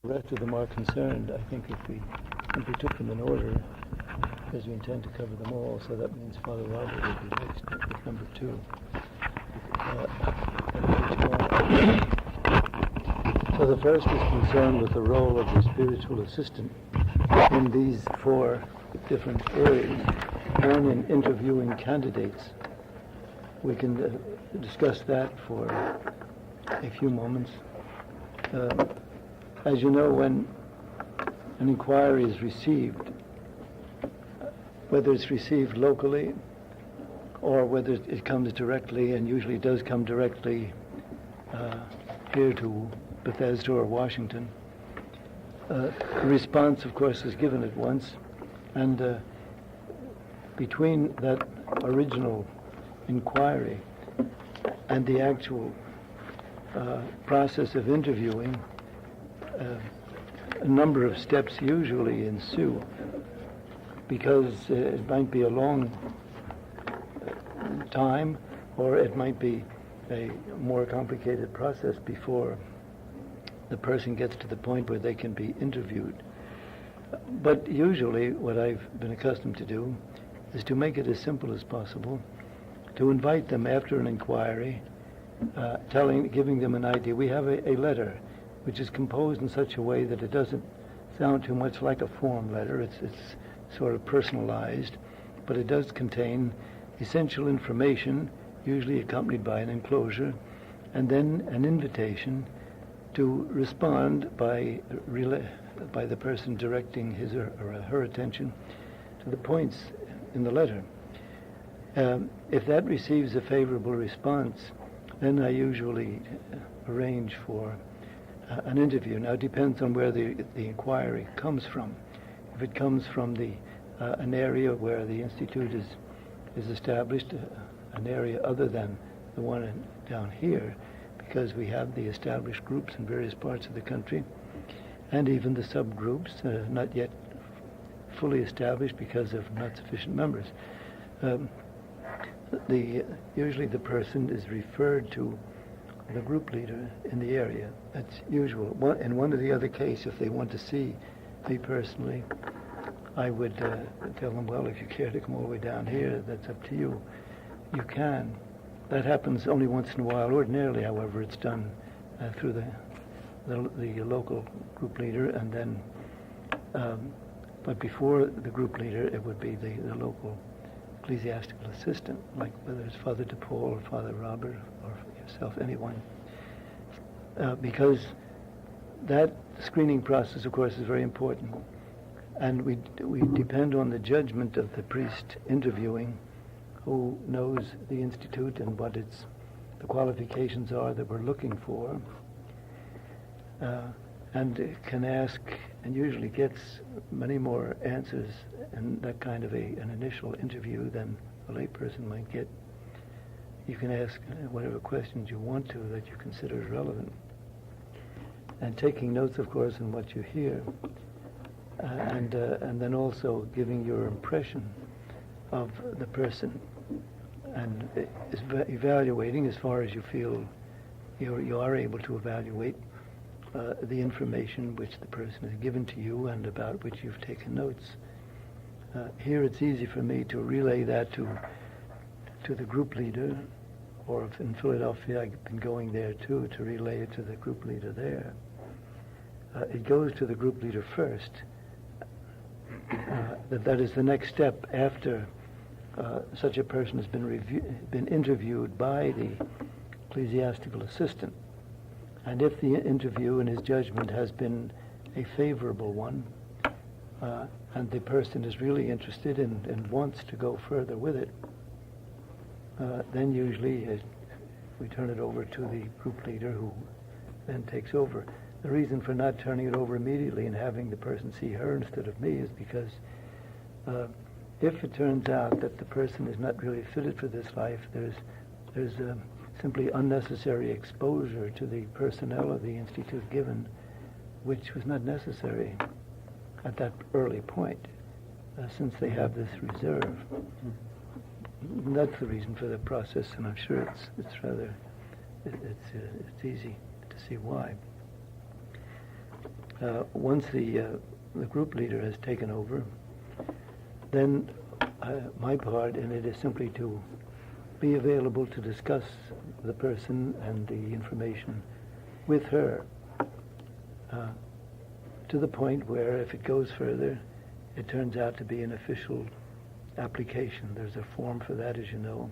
The rest of them are concerned. I think if we simply took them in order, because we intend to cover them all, so that means Father Robert would be next with number 2. So the first is concerned with the role of the spiritual assistant in these 4 different areas. One, in interviewing candidates. We can discuss that for a few moments. As you know, when an inquiry is received, whether it's received locally or whether it comes directly, and usually does come directly here to Bethesda or Washington, a response, of course, is given at once, and between that original inquiry and the actual process of interviewing, a number of steps usually ensue, because it might be a long time, or it might be a more complicated process before the person gets to the point where they can be interviewed. But usually what I've been accustomed to do is to make it as simple as possible, to invite them after an inquiry, giving them an idea. We have a letter which is composed in such a way that it doesn't sound too much like a form letter. It's sort of personalized, but it does contain essential information, usually accompanied by an enclosure, and then an invitation to respond by the person directing his or her attention to the points in the letter. If that receives a favorable response, then I usually arrange for an interview. Now, it depends on where the inquiry comes from. If it comes from an area where the institute is established, an area other than the one down here, because we have the established groups in various parts of the country, and even the subgroups, not yet fully established because of not sufficient members. Usually the person is referred to the group leader in the area. That's usual. In one or the other case, if they want to see me personally, I would tell them, well, if you care to come all the way down here, that's up to you. You can. That happens only once in a while. Ordinarily, however, it's done through the local group leader, and then, but before the group leader, it would be the local ecclesiastical assistant, like whether it's Father DePaul or Father Robert or yourself, anyone. Because that screening process, of course, is very important. And we depend on the judgment of the priest interviewing, who knows the institute and what the qualifications are that we're looking for, and can ask, and usually gets many more answers in that kind of an initial interview than a layperson might get. You can ask whatever questions you want to that you consider relevant, and taking notes, of course, on what you hear, and then also giving your impression of the person, and evaluating as far as you feel you are able to evaluate the information which the person has given to you and about which you've taken notes. Here it's easy for me to relay that to the group leader, or if in Philadelphia I've been going there too, to relay it to the group leader there. It goes to the group leader first. That is the next step after such a person has been interviewed by the ecclesiastical assistant. And if the interview in his judgment has been a favorable one, and the person is really interested and wants to go further with it, then usually we turn it over to the group leader, who then takes over. The reason for not turning it over immediately and having the person see her instead of me is because if it turns out that the person is not really fitted for this life, there's simply unnecessary exposure to the personnel of the institute given, which was not necessary at that early point, since they have this reserve. And that's the reason for the process, and I'm sure it's easy to see why. Once the group leader has taken over, then my part in it is simply to be available to discuss the person and the information with her, to the point where if it goes further, it turns out to be an official application. There's a form for that, as you know.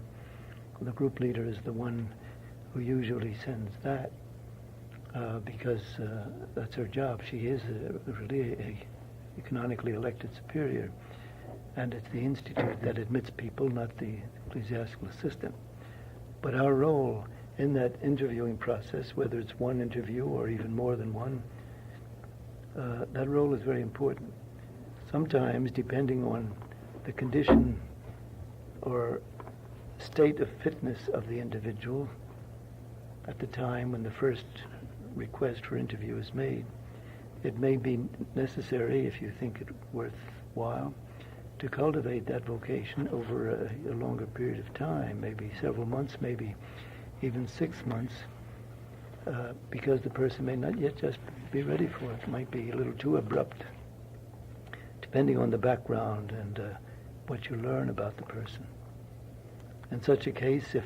The group leader is the one who usually sends that, because that's her job. She is really a canonically elected superior, and it's the institute that admits people, not the ecclesiastical assistant. But our role in that interviewing process, whether it's one interview or even more than one, that role is very important. Sometimes, depending on the condition or state of fitness of the individual at the time when the first request for interview is made, it may be necessary, if you think it worthwhile, to cultivate that vocation over a longer period of time, maybe several months, maybe even 6 months, because the person may not yet just be ready for it. It might be a little too abrupt, depending on the background and what you learn about the person. In such a case, if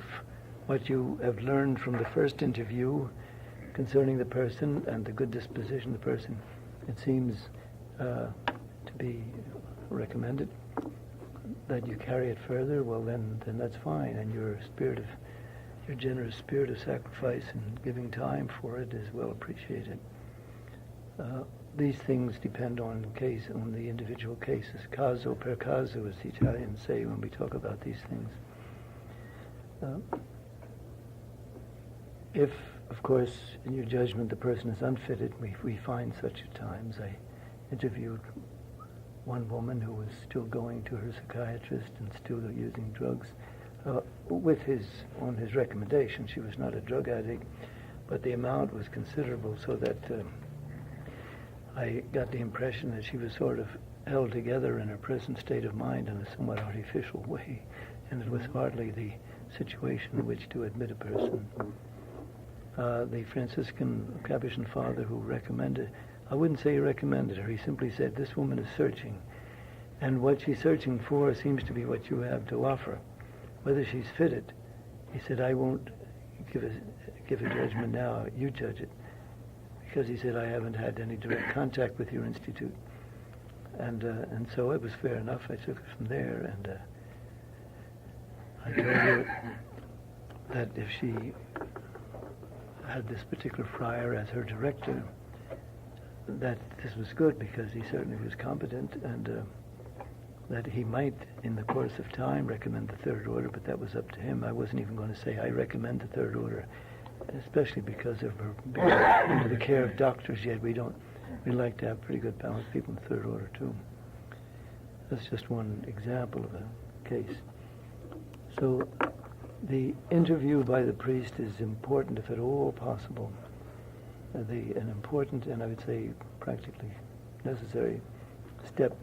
what you have learned from the first interview concerning the person and the good disposition of the person, it seems to be recommended that you carry it further, well then that's fine, and your generous spirit of sacrifice and giving time for it is well appreciated. These things depend on the individual cases. Caso per caso, as the Italians say when we talk about these things. If, of course, in your judgment the person is unfitted, we find such at times. I interviewed one woman who was still going to her psychiatrist and still using drugs, on his recommendation. She was not a drug addict, but the amount was considerable, so that I got the impression that she was sort of held together in her present state of mind in a somewhat artificial way, and it was hardly the situation in which to admit a person. The Franciscan Capuchin father who recommended, I wouldn't say he recommended her, he simply said, this woman is searching, and what she's searching for seems to be what you have to offer. Whether she's fitted, he said, I won't give a judgment now, you judge it. Because he said, I haven't had any direct contact with your institute. And so it was fair enough. I took it from there, and I told her that if she had this particular friar as her director, that this was good because he certainly was competent, and that he might, in the course of time, recommend the third order, but that was up to him. I wasn't even going to say, I recommend the third order, especially because of her being under the care of doctors yet. We like to have pretty good balanced people in the third order, too. That's just one example of a case. So the interview by the priest is important, if at all possible. An important, and I would say practically necessary step.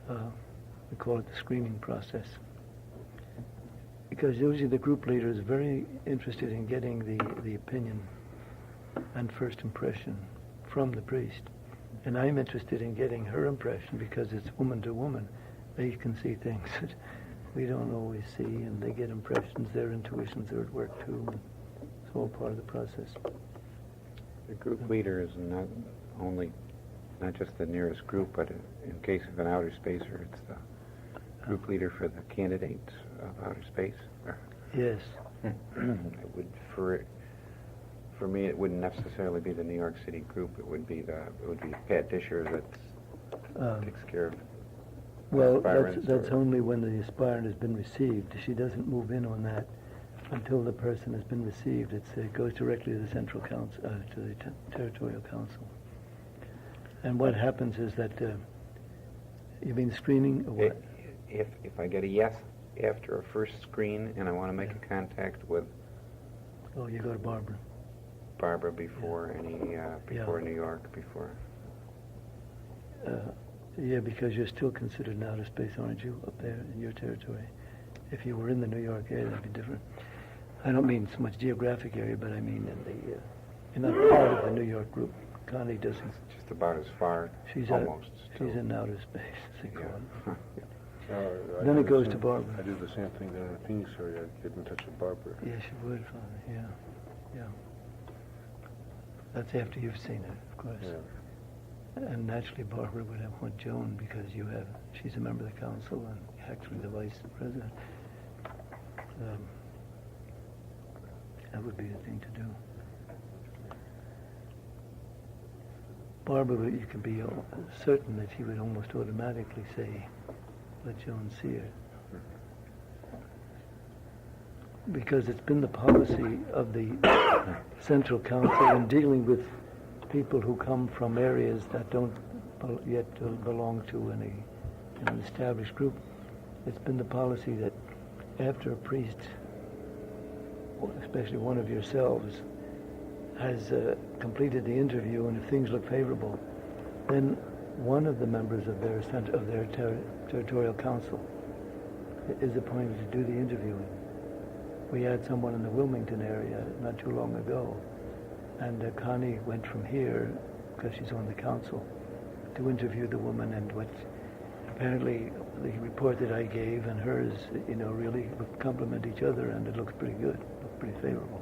We call it the screening process. Because usually the group leader is very interested in getting the opinion and first impression from the priest. And I'm interested in getting her impression because it's woman to woman. They can see things that we don't always see, and they get impressions, their intuitions are at work too. It's all part of the process. The group leader is not just the nearest group, but in case of an outer spacer, it's the group leader for the candidates of outer space. Yes. It would, for me, it wouldn't necessarily be the New York City group. It would be Pat Disher that takes care of. Well, that's only when the aspirant has been received. She doesn't move in on that until the person has been received. It goes directly to the central council, to the territorial council. And what happens is that, you mean screening or what? If I get a yes after a first screen and I want to make a contact with... Oh, you go to Barbara. Barbara before New York, before... Yeah, because you're still considered an outer space, aren't you, up there in your territory? If you were in the New York area, that'd be different. I don't mean so much geographic area, but I mean you're not part of the New York group. Connie doesn't. Just about as far, She's almost. she's in outer space, as they call Yeah. it. I Then do it the goes same- to Barbara. I do the same thing down in the Phoenix area. I get in touch with Barbara. Yes, you would, Father. Yeah, yeah. That's after you've seen it, of course. Yeah. And naturally, Barbara would have want Joan because she's a member of the council and actually the vice president. That would be the thing to do. Barbara, you can be certain that she would almost automatically say, let Joan see her. Because it's been the policy of the Central Council in dealing with people who come from areas that don't yet belong to an established group. It's been the policy that after a priest, especially one of yourselves, has completed the interview, and if things look favorable, then one of the members of their territorial council is appointed to do the interviewing. We had someone in the Wilmington area not too long ago, and Connie went from here, because she's on the council, to interview the woman, and what apparently the report that I gave and hers, really complement each other, and it looks pretty good, looks pretty favorable.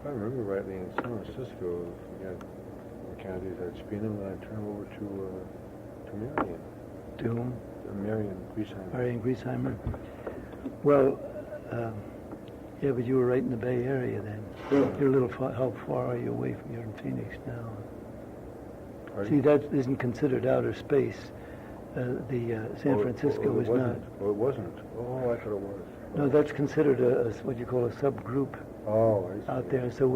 If I remember rightly, in San Francisco, we had candidates at Spinham, and I turned over to Marion. To whom? Marion Griesheimer. Marion Griesheimer. Well, yeah, but you were right in the Bay Area then. You're a little far. How far are you away from? You're in Phoenix now. Pardon? See, that isn't considered outer space. San Francisco is not. Oh, it wasn't. Oh, I thought it was. No, that's considered what you call a subgroup Oh, I see. out there. So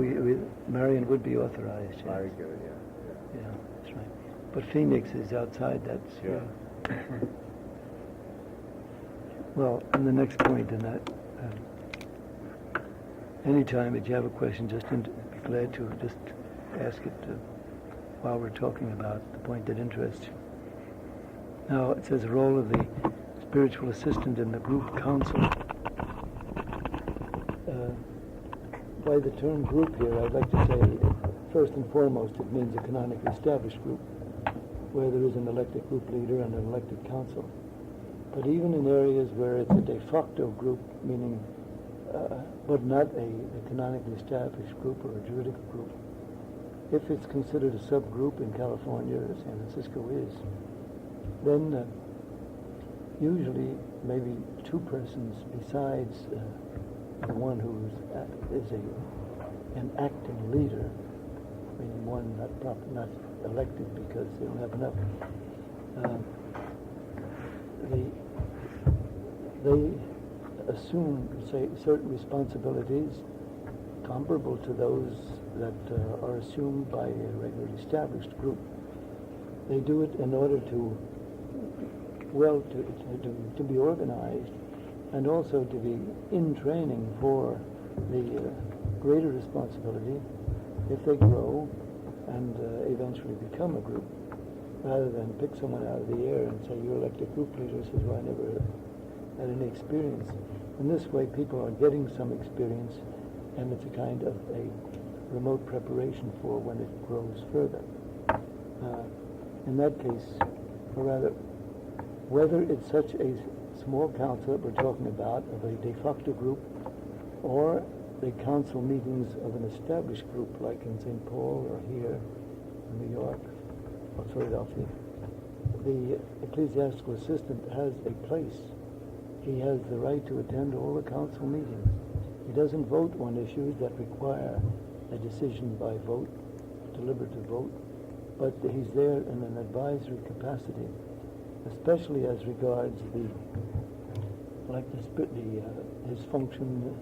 Marion would be authorized. Yes. I get it, yeah. Yeah, that's right. But Phoenix is outside. That's Yeah. Well, and the next point in that, anytime that you have a question, be glad to just ask it while we're talking about the point that interests you. Now, it says the role of the spiritual assistant in the group council. By the term group here, I'd like to say, first and foremost, it means a canonically established group, where there is an elected group leader and an elected council. But even in areas where it's a de facto group, meaning, but not a canonically established group or a juridical group, if it's considered a subgroup in California, as San Francisco is, then usually maybe two persons besides the one who is an acting leader, meaning one not elected because they don't have enough. They assume, say, certain responsibilities comparable to those that are assumed by a regularly established group. They do it in order to be organized, and also to be in training for the greater responsibility if they grow and eventually become a group, rather than pick someone out of the air and say, you're elected group leader, says, well, I never had any experience. In this way, people are getting some experience, and it's a kind of a remote preparation for when it grows further. In that case, or rather, whether it's such a small council that we're talking about, of a de facto group, or the council meetings of an established group like in St. Paul or here in New York or Philadelphia, the ecclesiastical assistant has a place. He has the right to attend all the council meetings. He doesn't vote on issues that require a decision by vote, deliberative vote, but he's there in an advisory capacity, especially as regards his function,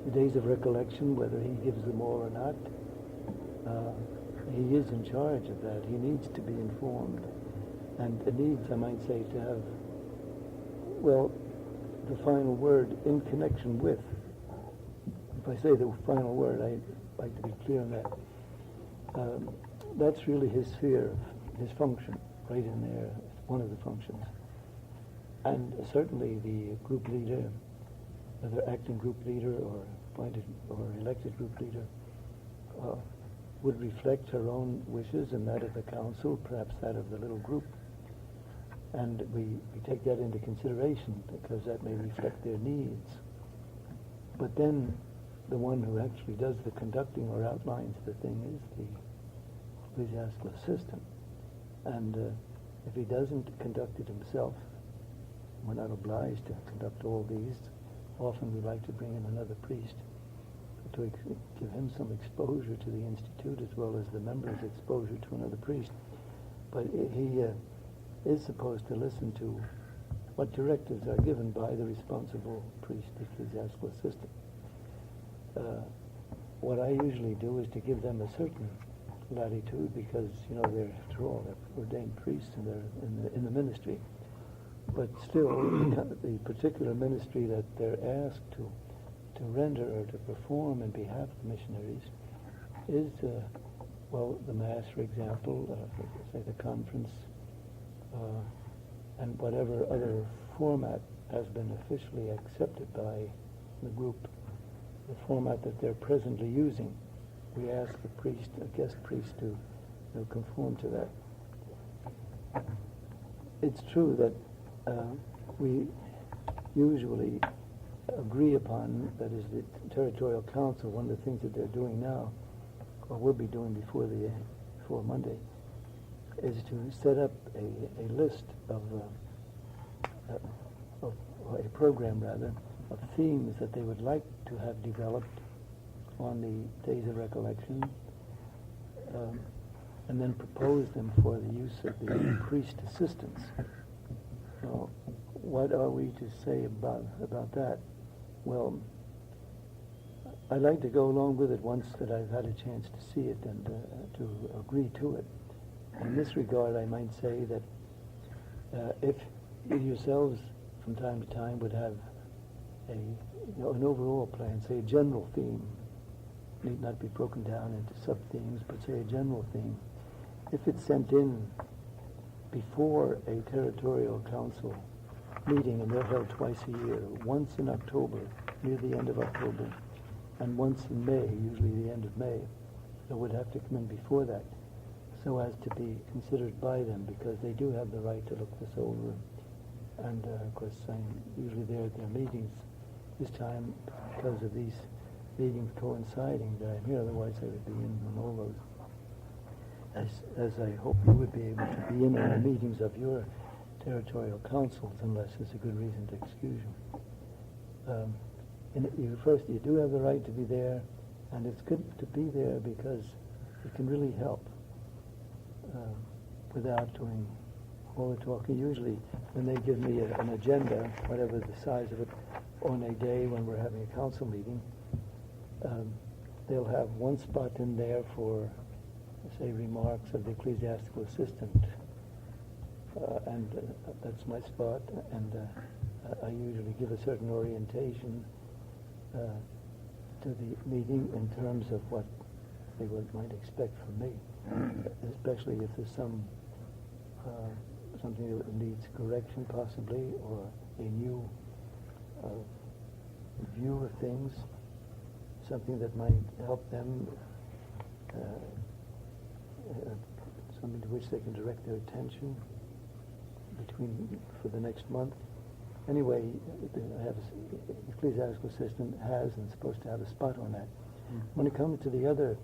the days of recollection, whether he gives them all or not. He is in charge of that. He needs to be informed, and it needs, I might say, to have, well, the final word in connection with. If I say the final word, I'd like to be clear on that. That's really his sphere, his function, right in there, one of the functions. And certainly the group leader, whether acting group leader or appointed or elected group leader, would reflect her own wishes and that of the council, perhaps that of the little group. And we take that into consideration because that may reflect their needs. But then the one who actually does the conducting or outlines the thing is the ecclesiastical assistant. And if he doesn't conduct it himself, we're not obliged to conduct all these. Often we like to bring in another priest to give him some exposure to the institute as well as the members' exposure to another priest. But he is supposed to listen to what directives are given by the responsible priest, the ecclesiastical assistant. What I usually do is to give them a certain latitude because, they're, after all, they're ordained priests and they're in the ministry. But still, the particular ministry that they're asked to render or to perform in behalf of the missionaries is, the Mass, for example, say the conference, and whatever other format has been officially accepted by the group, the format that they're presently using. We ask the priest, a guest priest, to conform to that. It's true that we usually agree upon, that is the territorial council, one of the things that they're doing now, or will be doing before Monday, is to set up a list of a program rather, of themes that they would like to have developed on the days of recollection, and then propose them for the use of the priest assistants. So, what are we to say about that? Well, I'd like to go along with it once that I've had a chance to see it and to agree to it. In this regard, I might say that if you yourselves from time to time would have an overall plan, say a general theme, need not be broken down into sub-themes, but say a general theme, if it's sent in before a territorial council meeting, and they're held twice a year, once in October, near the end of October, and once in May, usually the end of May. It would have to come in before that, so as to be considered by them, because they do have the right to look this over. And of course, I'm usually there at their meetings. This time, because of these meetings coinciding, that I'm here, otherwise I would be in on all those. As I hope you would be able to be in on the meetings of your territorial councils, unless there's a good reason to excuse you. First, you do have the right to be there, and it's good to be there because it can really help without doing all the talking. Usually, when they give me an agenda, whatever the size of it, on a day when we're having a council meeting, they'll have one spot in there for, say, remarks of the ecclesiastical assistant, and that's my spot, and I usually give a certain orientation to the meeting in terms of what they might expect from me, especially if there's something that needs correction possibly, or a new view of things, something that might help them, something to which they can direct their attention for the next month. Anyway, the ecclesiastical assistant has and is supposed to have a spot on that. When it comes to the other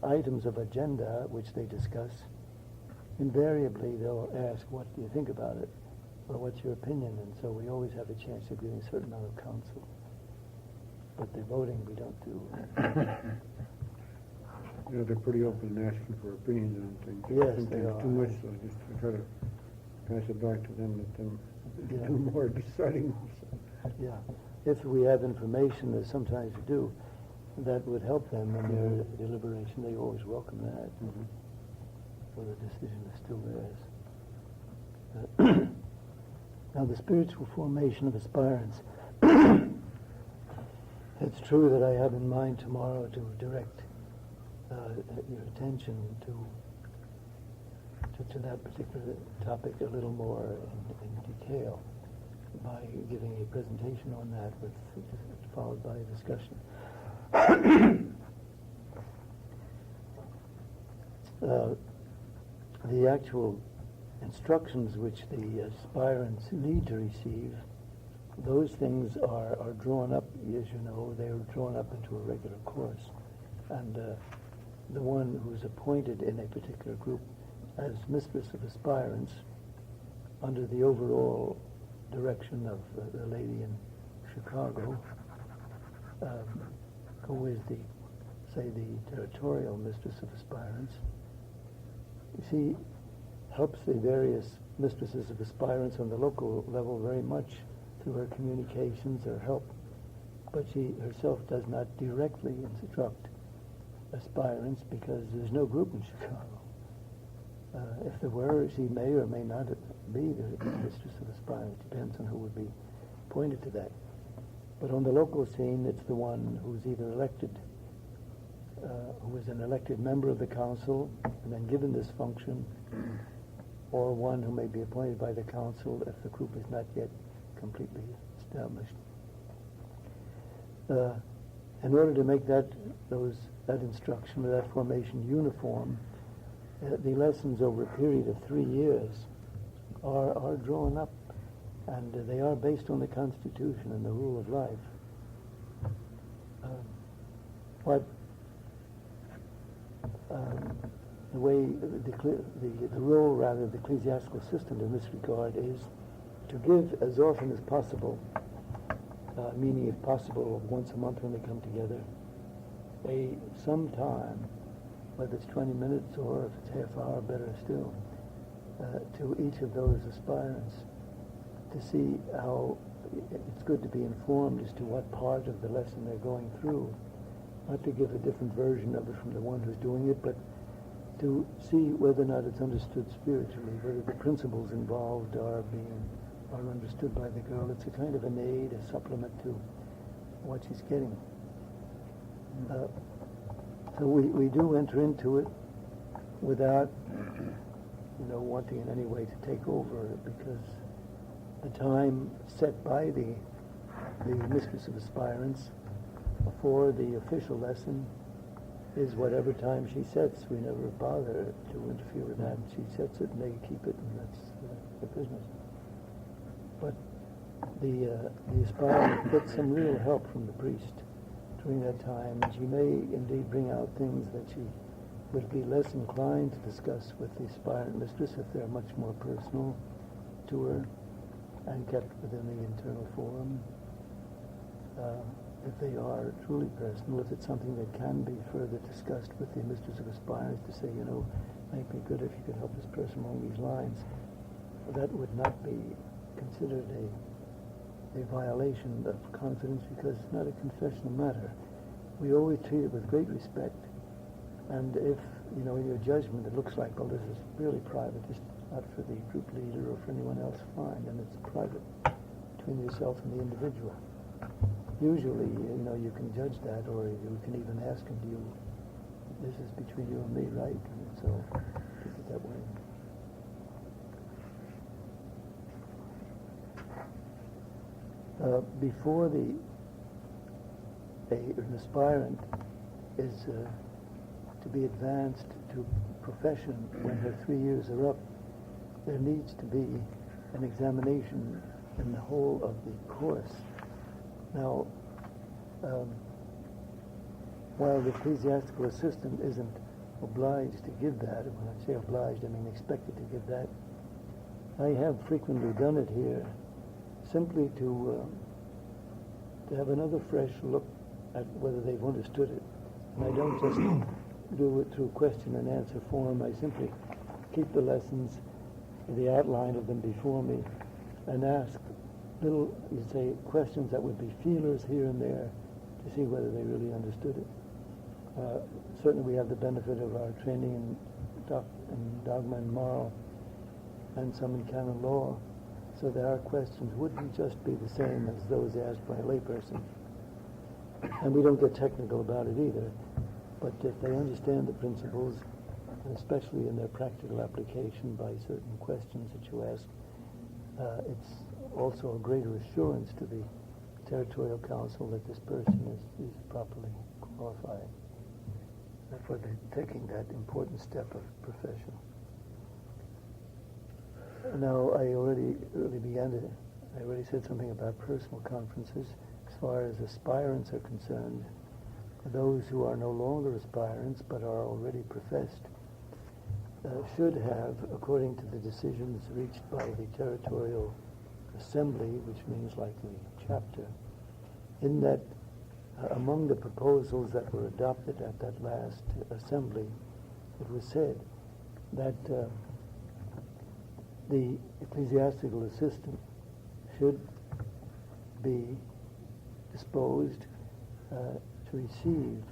items of agenda which they discuss, invariably they'll ask, what do you think about it? Or what's your opinion? And so we always have a chance of giving a certain amount of counsel. But the voting we don't do. They're pretty open and asking for opinions on things. Yes, sometimes they are. too much, so I just try to pass it back to them, let them do more deciding. Yeah. If we have information, as sometimes we do, that would help them in their deliberation, they always welcome that. So the decision is still theirs. Now, the spiritual formation of aspirants. It's true that I have in mind tomorrow to direct your attention to that particular topic a little more in detail by giving a presentation on that, followed by a discussion. The actual instructions which the aspirants need to receive, those things are drawn up, as you know, they're drawn up into a regular course. And the one who's appointed in a particular group as mistress of aspirants, under the overall direction of the lady in Chicago, who is the territorial mistress of aspirants, she helps the various mistresses of aspirants on the local level very much through her communications or help, but she herself does not directly instruct aspirants because there's no group in Chicago. If there were, she may or may not be the mistress of aspirants. Depends on who would be appointed to that. But on the local scene, it's the one who's either elected, who is an elected member of the council and then given this function, or one who may be appointed by the council if the group is not yet completely established. In order to make that instruction or that formation uniform, the lessons over a period of 3 years are drawn up, and they are based on the Constitution and the rule of life. The way the role, rather, of the ecclesiastical system in this regard is to give as often as possible, meaning if possible once a month when they come together, some time, whether it's 20 minutes or if it's half hour, better still, to each of those aspirants to see how it's good to be informed as to what part of the lesson they're going through. Not to give a different version of it from the one who's doing it, but to see whether or not it's understood spiritually, whether the principles involved are understood by the girl. It's a kind of an aid, a supplement to what she's getting. So we do enter into it without, wanting in any way to take over, because the time set by the mistress of aspirants for the official lesson is whatever time she sets. We never bother to interfere with that. She sets it and they keep it, and that's their business. But the aspirant gets some real help from the priest during that time, and she may indeed bring out things that she would be less inclined to discuss with the aspirant mistress if they're much more personal to her and kept within the internal forum. If they are truly personal, if it's something that can be further discussed with the mistress of aspirants to say, might be good if you could help this person along these lines, that would not be considered a violation of confidence, because it's not a confessional matter. We always treat it with great respect, and if, in your judgment it looks like, well, this is really private, it's not for the group leader or for anyone else, fine, and it's private between yourself and the individual. Usually, you can judge that, or you can even ask him, this is between you and me, right? And so, keep it that way. Before an aspirant is to be advanced to profession when her 3 years are up, there needs to be an examination in the whole of the course. Now, while the ecclesiastical assistant isn't obliged to give that, and when I say obliged, I mean expected to give that, I have frequently done it here, simply to have another fresh look at whether they've understood it. And I don't just do it through question and answer form. I simply keep the lessons, the outline of them before me, and ask little, questions that would be feelers here and there to see whether they really understood it. Certainly we have the benefit of our training in dogma and moral, and some in canon law, so that our questions wouldn't just be the same as those asked by a layperson. And we don't get technical about it either, but if they understand the principles, and especially in their practical application by certain questions that you ask, it's also a greater assurance to the territorial council that this person is properly qualified. for taking that important step of profession. Now, I already said something about personal conferences. As far as aspirants are concerned, those who are no longer aspirants but are already professed should have, according to the decisions reached by the territorial assembly, which means like the chapter, in that among the proposals that were adopted at that last assembly, it was said that the ecclesiastical assistant should be disposed to receive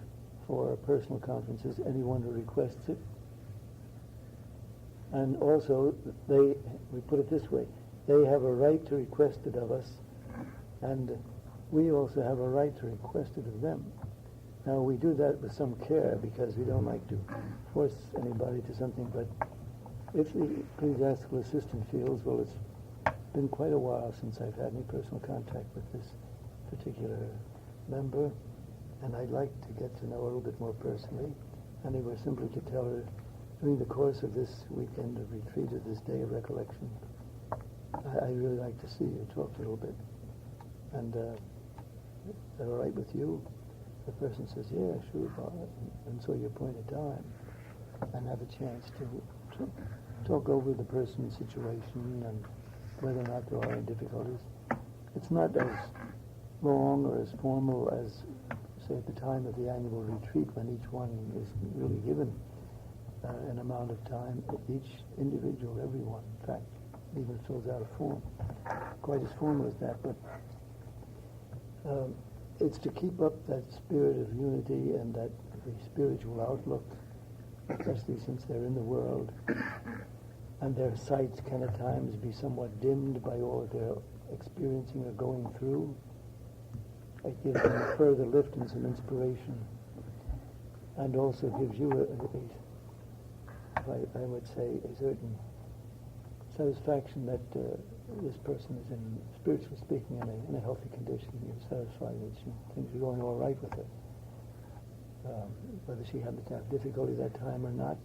for personal conferences anyone who requests it. And also, we put it this way, they have a right to request it of us, and we also have a right to request it of them. Now, we do that with some care because we don't like to force anybody to something, but if the ecclesiastical assistant feels, well, it's been quite a while since I've had any personal contact with this particular member, and I'd like to get to know a little bit more personally, and they were simply to tell her, during the course of this weekend of retreat, of this day of recollection, I'd really like to see you, talk a little bit. And is that all right with you? The person says, yeah, sure, Father. And so you appoint a time and have a chance to talk over the person's situation and whether or not there are any difficulties. It's not as long or as formal as, say, at the time of the annual retreat, when each one is really given an amount of time. Each individual, everyone, in fact, even fills out a form. Quite as formal as that, but it's to keep up that spirit of unity and that the spiritual outlook, especially since they're in the world, and their sights can at times be somewhat dimmed by all that they're experiencing or going through. It gives them a further lift and some inspiration, and also gives you I would say, a certain satisfaction that this person is in, spiritually speaking, in a healthy condition. You're satisfied that things are going all right with her. Whether she happened to have difficulty that time or not,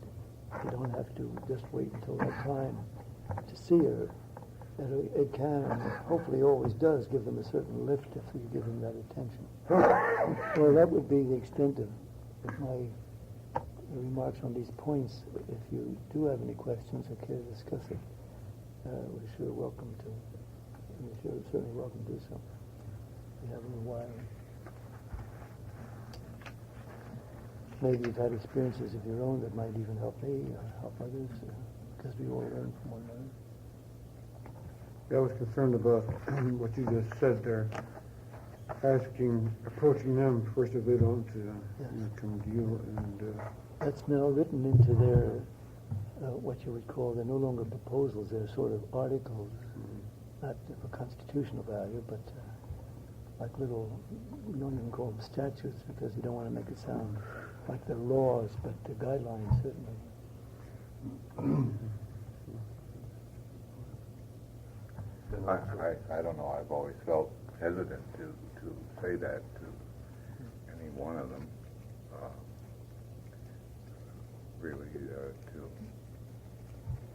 you don't have to just wait until that time to see her. It can, and hopefully always does, give them a certain lift if you give them that attention. Well, that would be the extent of my remarks on these points. If you do have any questions or care to discuss it, we're certainly welcome to do so. We have a little while. Maybe you've had experiences of your own that might even help me or help others, because we all learn from one another. I was concerned about what you just said there, approaching them first if they don't come to you, and that's now written into their what you would call, they're no longer proposals, they're sort of articles, not of a constitutional value, but like little, you don't even call them statutes because you don't want to make it sound like they're laws, but they're guidelines, certainly. I don't know, I've always felt hesitant to say that to any one of them, really,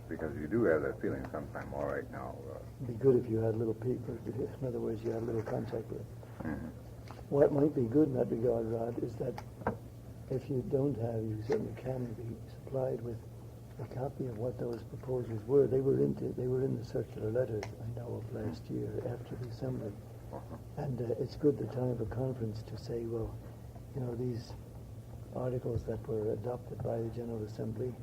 because you do have that feeling sometime, all right now. It'd be good if you had little people, in other words, you had little contact with. Mm-hmm. What might be good in that regard, Rod, is that if you don't have, you certainly can be supplied with a copy of what those proposals were. They were in the circular letters, I know, of last year after the assembly. And it's good the time of a conference to say, well, these articles that were adopted by the General Assembly,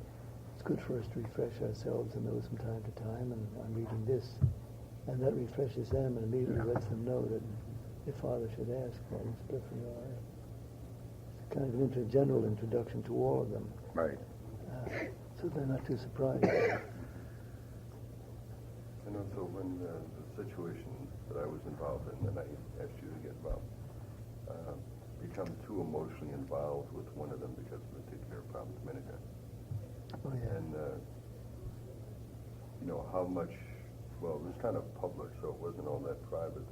it's good for us to refresh ourselves in those from time to time, and I'm reading this. And that refreshes them and immediately lets them know that if Father should ask, well, it's perfectly all right. It's kind of an general introduction to all of them. Right. So they're not too surprised. And also when the situation that I was involved in, that I asked you to get involved, become too emotionally involved with one of them because of a particular problem, Dominica. Oh, yeah. And, how much, well, it was kind of public, so it wasn't all that private,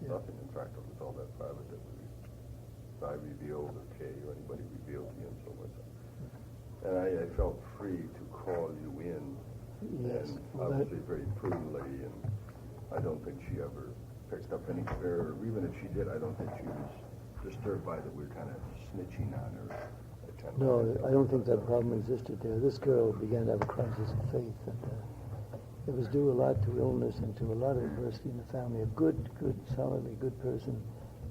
nothing, in fact, was all that private that I revealed, or Kay, or anybody revealed to you and so forth. I felt free to call you in, Yes. and Well, obviously very prudently, and I don't think she ever picked up any fare, or even if she did, I don't think she was disturbed by that we're kind of snitching on her. No, I don't think that problem existed there. This girl began to have a crisis of faith, and it was due a lot to illness and to a lot of adversity in the family. A good, solidly good person,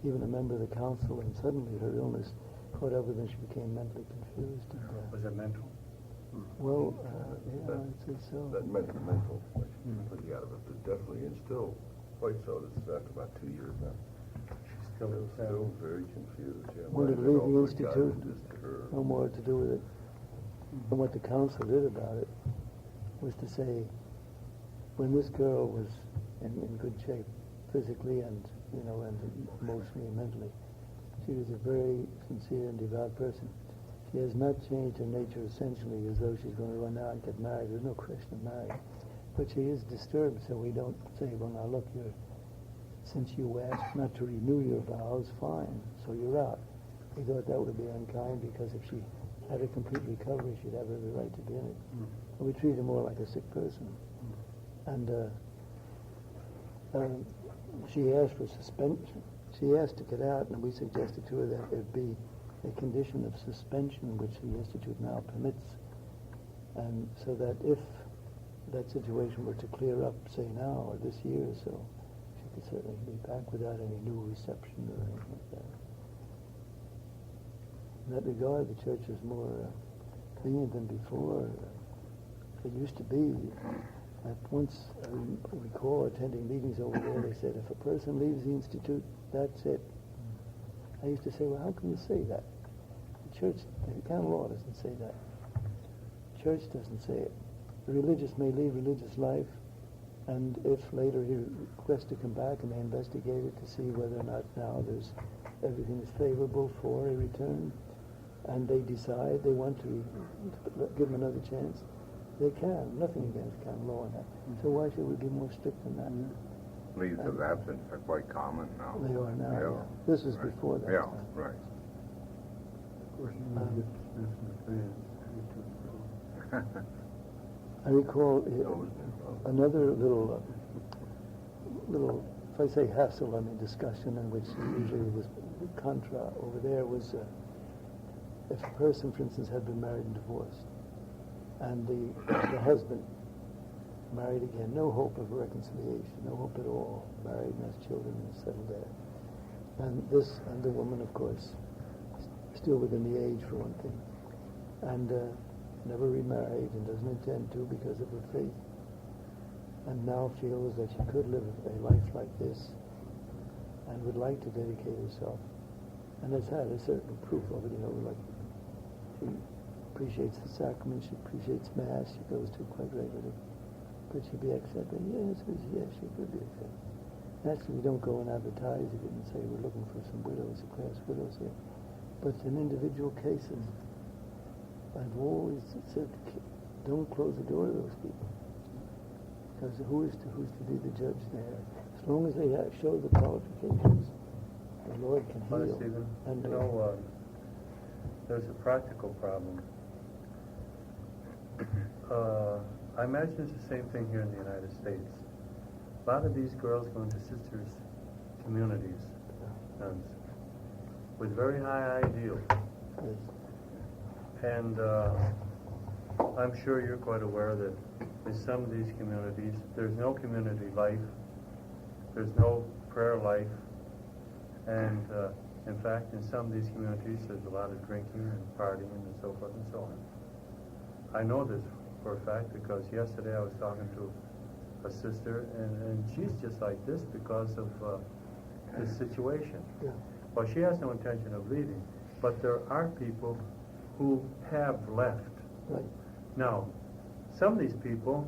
even a member of the council, and suddenly her illness caught up with her and she became mentally confused. And, Was it mental? well, yeah, I'd say so. That mental like, completely out of it, but definitely, and still quite so. This is after about 2 years now. Still very confused. Yeah, Wanted to why leave did the all God institute. do this to her? No more to do with it. And what the council did about it was to say, when this girl was in good shape, physically and and emotionally and mentally, she was a very sincere and devout person. She has not changed her nature essentially as though she's going to run out and get married. There's no question of marriage. But she is disturbed, so we don't say, well, now look, since you asked not to renew your vows, fine, so you're out. We thought that would be unkind because if she had a complete recovery, she'd have every right to be in it. And we treat her more like a sick person. And she asked for suspension. She asked to get out, and we suggested to her that it be a condition of suspension, which the Institute now permits. And so that if that situation were to clear up, say now or this year or so, she could certainly be back without any new reception or anything like that. In that regard, the church is more lenient than before. It used to be that once, I recall attending meetings over there, they said, if a person leaves the Institute, that's it. I used to say, well, how can you say that? The church, the canon law doesn't say that. The church doesn't say it. The religious may leave religious life, and if later he requests to come back and they investigate it to see whether or not now everything is favorable for a return, and they decide they want to give him another chance, they can. Nothing against canon law on that. So why should we be more strict than that? Leaves of absence are quite common now. They are now. Yeah. Yeah. This was Right. before that Yeah, time. right. Of course, you might get dismissed in advance. I recall Always been a problem. another little, if I say hassle, I mean discussion, in which usually was contra over there was if a person, for instance, had been married and divorced, and the husband married again, no hope of reconciliation, no hope at all, married and has children and settled there. And the woman, of course, still within the age for one thing, and never remarried and doesn't intend to because of her faith, and now feels that she could live a life like this and would like to dedicate herself, and has had a certain proof of it, like she appreciates the sacrament, she appreciates Mass, she goes to it quite regularly. Could she be accepted? Yes, she could be accepted. Naturally, we don't go and advertise it and say we're looking for some widows, class widows here. But in individual cases, I've always said, don't close the door to those people. Because who's to be the judge there? As long as they show the qualifications, the Lord can heal. Stephen, And there's a practical problem. I imagine it's the same thing here in the United States. A lot of these girls go into sisters' communities, nuns, with very high ideals. yes. And I'm sure you're quite aware that in some of these communities, there's no community life, there's no prayer life, and in fact, in some of these communities, there's a lot of drinking and partying and so forth and so on. I know this for a fact because yesterday I was talking to a sister, and she's just like this because of this situation. Yeah. Well, she has no intention of leaving, but there are people who have left. Right. Now, some of these people,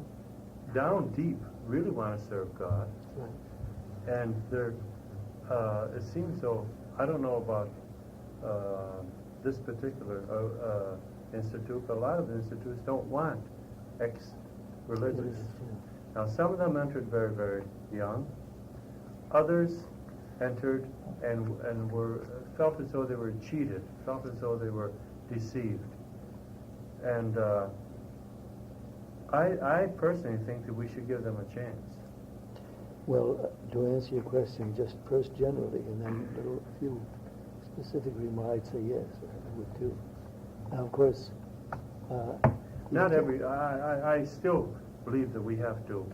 down deep, really want to serve God, Right. and they're, it seems though, I don't know about this particular institute, but a lot of institutes don't want ex-religious. Now, some of them entered very, very young. Others entered and felt as though they were cheated, felt as though they were deceived. And I personally think that we should give them a chance. Well, to answer your question, just first generally, and then a few specific remarks, say yes, I would too. Now, of course, Not every. I still believe that we have to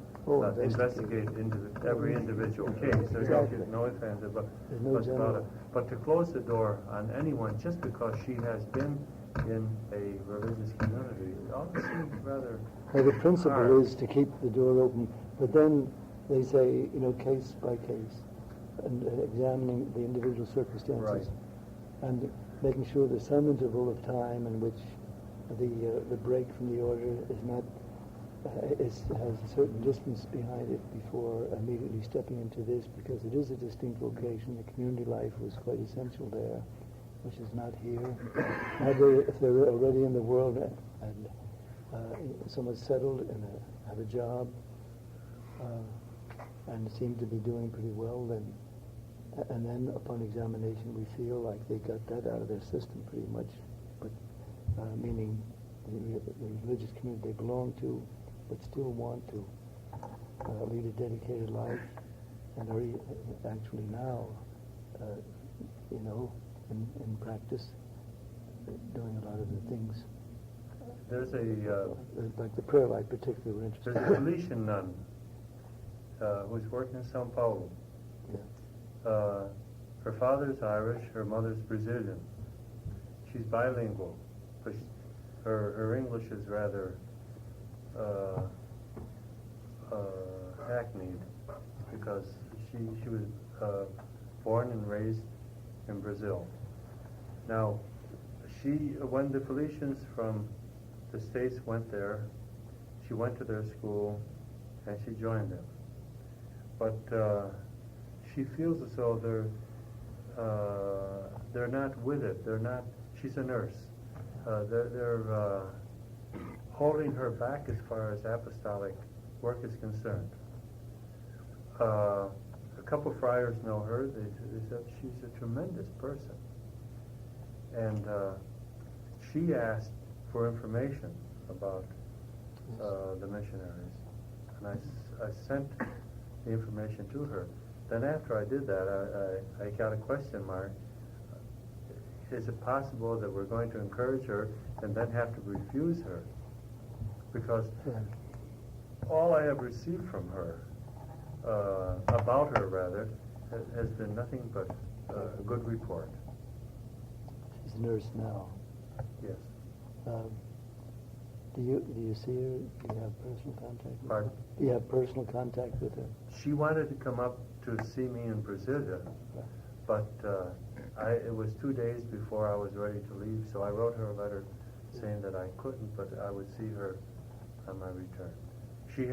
investigate into every individual case. There's Exactly. no ifs, ands, or There's no buts about general. it. But to close the door on anyone just because she has been in a religious community, it all seems rather. Well, the principle hard. is to keep the door open, but then they say, case by case, and examining the individual circumstances, and making sure there's some interval of time in which the break from the order is not has a certain distance behind it before immediately stepping into this, because it is a distinct vocation. The community life was quite essential there, which is not here. Now if they're already in the world and somewhat settled and have a job and seem to be doing pretty well, and then upon examination we feel like they got that out of their system pretty much, but meaning the religious community they belong to, but still want to lead a dedicated life, and are actually now, in practice, doing a lot of the things. There's Like the prayer life particularly we're interested there's a Felician nun who's working in São Paulo. Yeah. Her father's Irish, her mother's Brazilian. She's bilingual, but her English is rather hackneyed because she was born and raised in Brazil. Now, when the Felicians from the States went there, she went to their school and she joined them. But she feels as though they're not with it. They're not. She's a nurse. They're holding her back as far as apostolic work is concerned. A couple friars know her. They said she's a tremendous person. And she asked for information about the missionaries. And I sent the information to her. Then after I did that, I got a question mark. Is it possible that we're going to encourage her and then have to refuse her? Because all I have received from her, about her rather, has been nothing but a good report. She's a nurse now. Yes. Do you see her? Do you have personal contact with Pardon? her? Do you have personal contact with her? She wanted to come up to see me in Brasilia, but it was 2 days before I was ready to leave, so I wrote her a letter saying that I couldn't, but I would see her on my return. She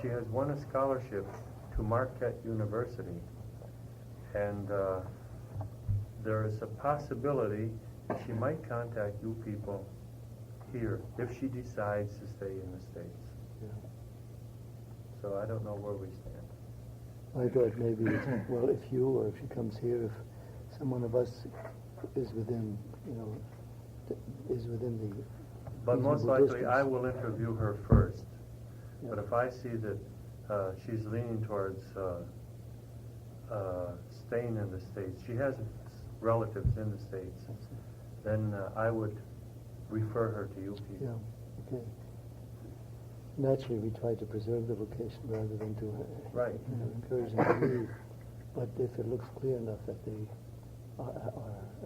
has won a scholarship to Marquette University, and there is a possibility that she might contact you people here if she decides to stay in the States. Yeah. So I don't know where we stand. I thought maybe, well, if you or if she comes here, if someone of us is within, is within the. But most reasonable likely distance. I will interview her first. Yeah. But if I see that she's leaning towards staying in the States, she has relatives in the States, then I would refer her to you people. Yeah, okay. Naturally, we try to preserve the vocation rather than to encourage them to leave. But if it looks clear enough that they are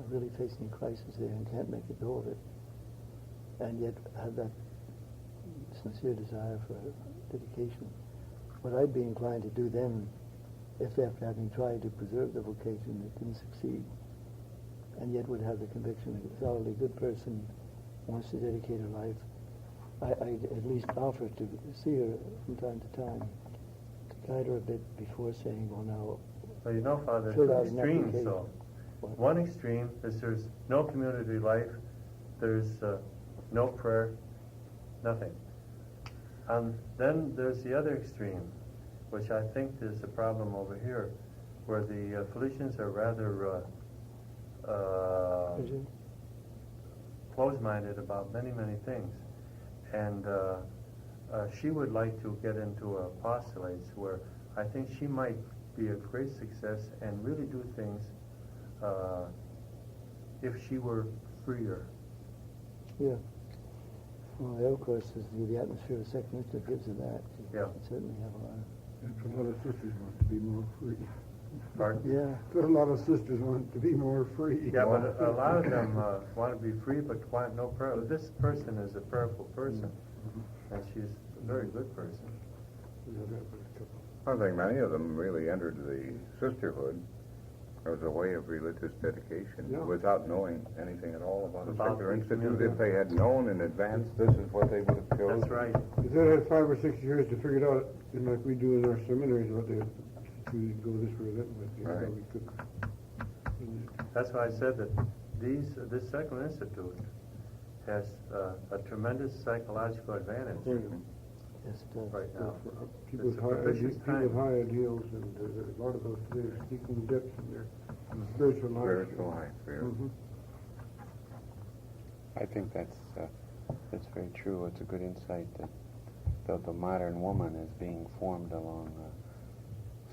really facing a crisis there and can't make a go of it, and yet have that sincere desire for dedication, what I'd be inclined to do then, if after having tried to preserve the vocation it didn't succeed, and yet would have the conviction that a solidly good person wants to dedicate her life, I'd at least offer to see her from time to time, to guide her a bit before saying, well, now... Well, you know, Father, fill two out an extremes, application. though. What? One extreme is there's no community life, there's no prayer, nothing. And then there's the other extreme, which I think is the problem over here, where the Felicians are rather closed-minded about many, many things. And she would like to get into apostolates where I think she might be a great success and really do things if she were freer. Yeah. Well, that, of course, is the atmosphere of Second Institute gives her that. She Yeah. can certainly have a lot of... A lot of sisters want to be more free. Pardon? Yeah. A lot of sisters want to be more free. Yeah, but a lot of them want to be free, but want no prayer. This person is a prayerful person, and she's a very good person. I think many of them really entered the sisterhood as a way of religious dedication Yeah. without knowing anything at all about a About secular the institute. community. If they had known in advance this is what they would have chosen. That's right. If they had 5 or 6 years to figure it out, and like we do in our seminaries, what they choose to go this way or that way, they Right. probably could. That's why I said that this Secular Institute has a tremendous psychological advantage Yes, it does. right now. People It's with a high, propitious people time. with high ideals, and a lot of those today are seeking depth in their spiritual life. Spiritual life, yeah. Mhm. I think that's very true. It's a good insight that the modern woman is being formed along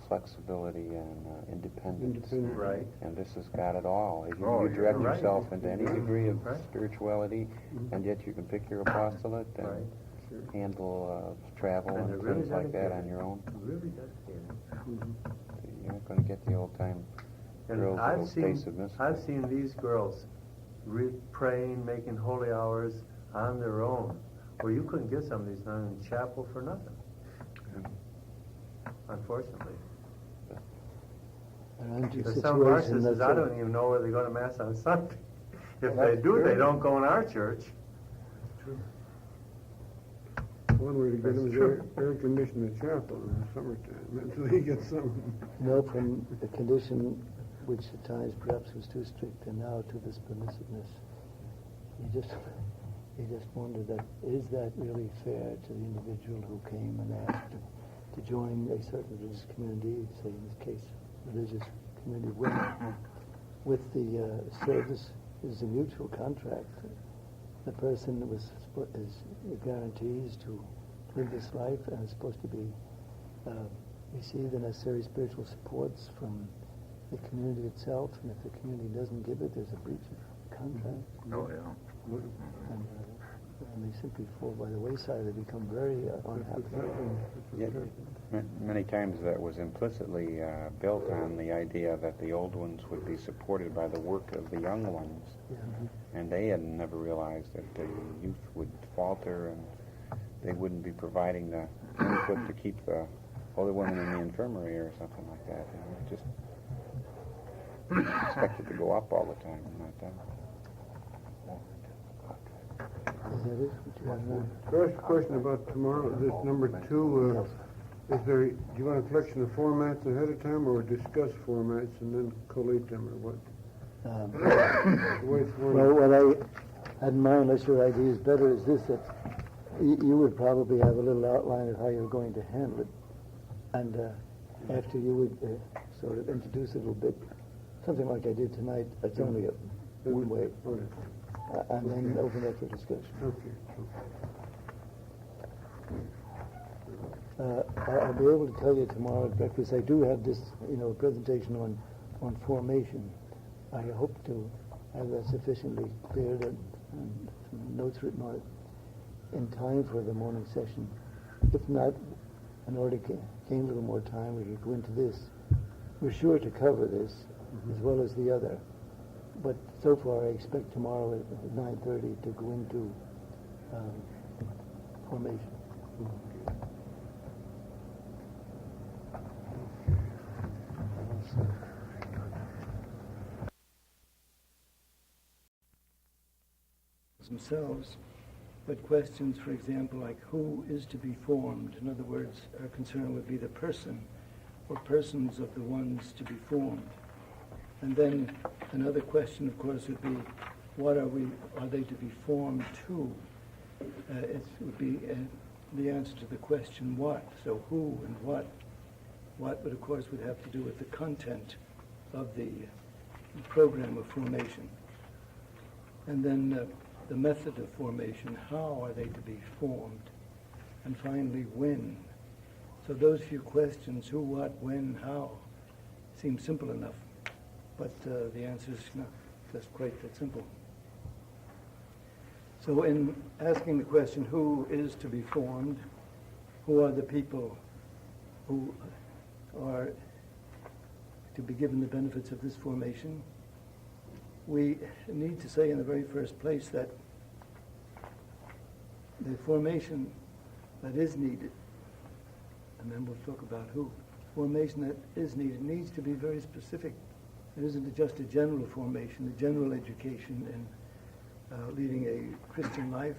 flexibility and independence. Independent. Right. And this has got it all. You, Oh, you yeah. direct Right. yourself into any degree of Right. spirituality, and yet you can pick your apostolate and Right. handle travel And and they're really things like that dedicated. on your own. Really dedicated. You're not going to get the old-time And girls I've that'll seen, stay submissive. I've seen these girls praying, making holy hours on their own, where you couldn't get some of these done in chapel for nothing. Unfortunately. There aren't There's some of our situations sisters, that's I don't even know where they go to Mass on Sunday. If Well, they that's do, they true. don't go in our church. One way to get them That's is true. air condition the chapel in the summertime, until you get some. from the condition, which at times perhaps was too strict, and now to this permissiveness. You just wonder that, is that really fair to the individual who came and asked to join a certain religious community, say in this case, religious community of women, with the service is a mutual contract. The person is guarantees to live this life and is supposed to be receive the necessary spiritual supports from the community itself, and if the community doesn't give it, there's a breach of contract. Oh, yeah. And they simply fall by the wayside. They become very unhappy. Yet, many times that was implicitly built on the idea that the old ones would be supported by the work of the young ones, and they had never realized that the youth would falter and they wouldn't be providing the input to keep the older women in the infirmary or something like that. Just expected to go up all the time, not down. Is that it? What you want to know? First question about tomorrow, this number 2, is there, do you want a collection of formats ahead of time, or discuss formats and then collate them, or what? The way it's Well, worded. what I had in mind, unless your idea is better, is this, that you would probably have a little outline of how you're going to handle it. And after you would sort of introduce it a little bit, something like I did tonight, it's only one way, Okay. and then open up for discussion. Okay. I'll be able to tell you tomorrow at breakfast, I do have this, presentation on formation. I hope to have that sufficiently cleared and some notes written on it in time for the morning session. If not, in order to gain a little more time, we could go into this. We're sure to cover this as well as the other. But so far, I expect tomorrow at 9:30 to go into formation. Themselves, but questions, for example, like who is to be formed. In other words, our concern would be the person or persons of the ones to be formed. And then another question, of course, would be, what are they to be formed to? It would be the answer to the question, what? So who and what? What, but of course, would have to do with the content of the program of formation. And then the method of formation, how are they to be formed? And finally, when. So those few questions, who, what, when, how, seem simple enough, but the answer is not just quite that simple. So in asking the question, who is to be formed, who are the people who are to be given the benefits of this formation, we need to say in the very first place that the formation that is needed, and then we'll talk about who, formation that is needed needs to be very specific. It isn't just a general formation, a general education in leading a Christian life,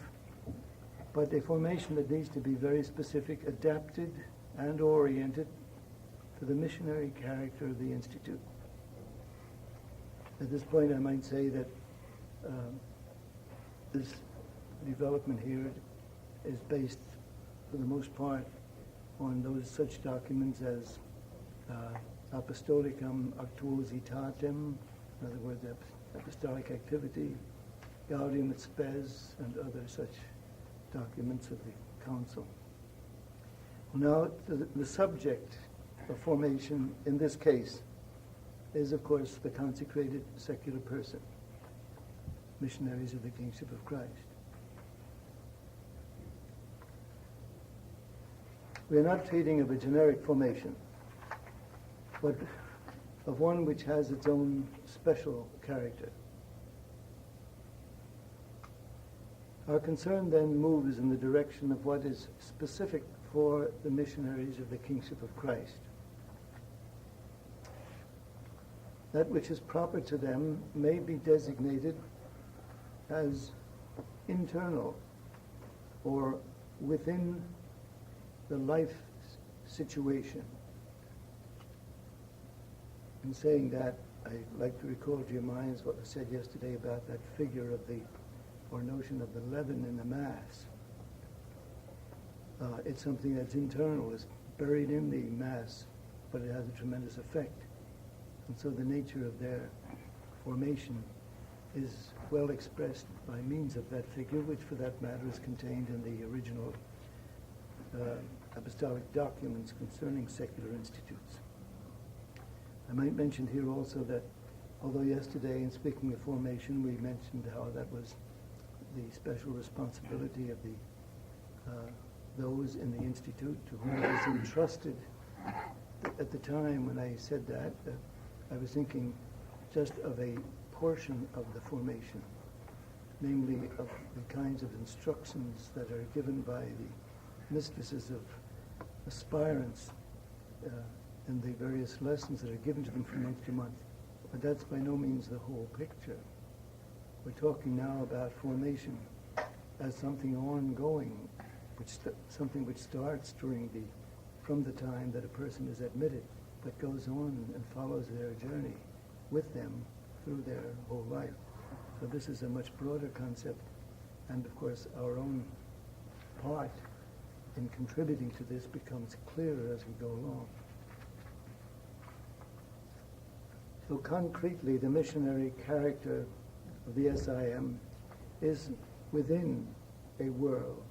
but a formation that needs to be very specific, adapted and oriented to the missionary character of the Institute. At this point, I might say that this development here is based, for the most part, on those such documents as Apostolicam Actuositatem, in other words, apostolic activity, Gaudium et Spes, and other such documents of the Council. Now, the subject of formation in this case is, of course, the consecrated secular person, missionaries of the Kingship of Christ. We are not treating of a generic formation, but of one which has its own special character. Our concern then moves in the direction of what is specific for the missionaries of the Kingship of Christ. That which is proper to them may be designated as internal or within the life situation. In saying that, I'd like to recall to your minds what was said yesterday about that figure of the, or notion of the leaven in the Mass. It's something that's internal, it's buried in the Mass, but it has a tremendous effect. And so the nature of their formation is well expressed by means of that figure, which for that matter is contained in the original apostolic documents concerning secular institutes. I might mention here also that although yesterday in speaking of formation we mentioned how that was the special responsibility of the those in the Institute to whom it was entrusted, at the time when I said that, I was thinking just of a portion of the formation, namely of the kinds of instructions that are given by the mistresses of aspirants and the various lessons that are given to them from month to month. But that's by no means the whole picture. We're talking now about formation as something ongoing, something which starts from the time that a person is admitted, but goes on and follows their journey with them through their whole life. So this is a much broader concept, and of course our own part in contributing to this becomes clearer as we go along. So concretely, the missionary character of the SIM is within a world,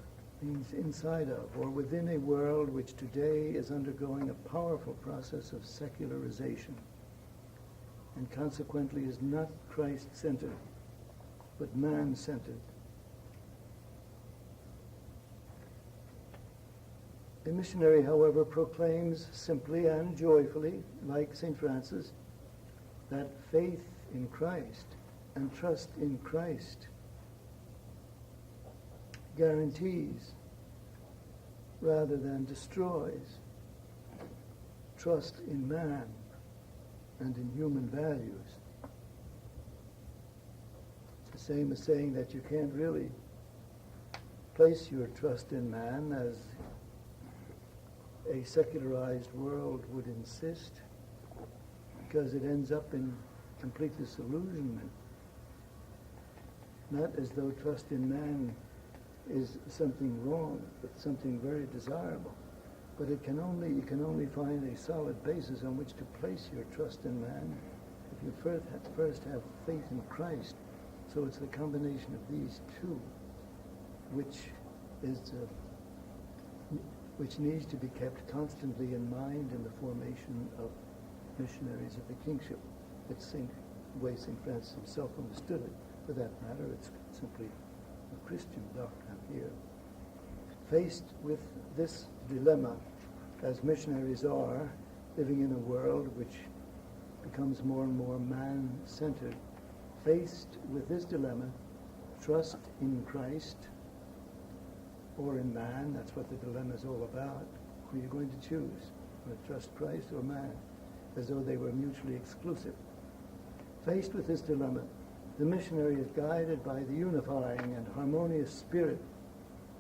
means inside of, or within a world which today is undergoing a powerful process of secularization, and consequently is not Christ-centered, but man-centered. A missionary, however, proclaims simply and joyfully, like St. Francis, that faith in Christ and trust in Christ guarantees rather than destroys trust in man and in human values. It's the same as saying that you can't really place your trust in man as a secularized world would insist, because it ends up in complete disillusionment. Not as though trust in man is something wrong, but something very desirable. But you can only find a solid basis on which to place your trust in man if you first have faith in Christ So it's the combination of these two which needs to be kept constantly in mind in the formation of missionaries of the kingship. It's the way St. Francis himself understood it. For that matter, it's simply a Christian doctrine here. Faced with this dilemma, as missionaries are, living in a world which becomes more and more man-centered, faced with this dilemma, trust in Christ or in man, that's what the dilemma is all about. Who are you going to choose? Will you trust Christ or man? As though they were mutually exclusive. Faced with this dilemma, the missionary is guided by the unifying and harmonious spirit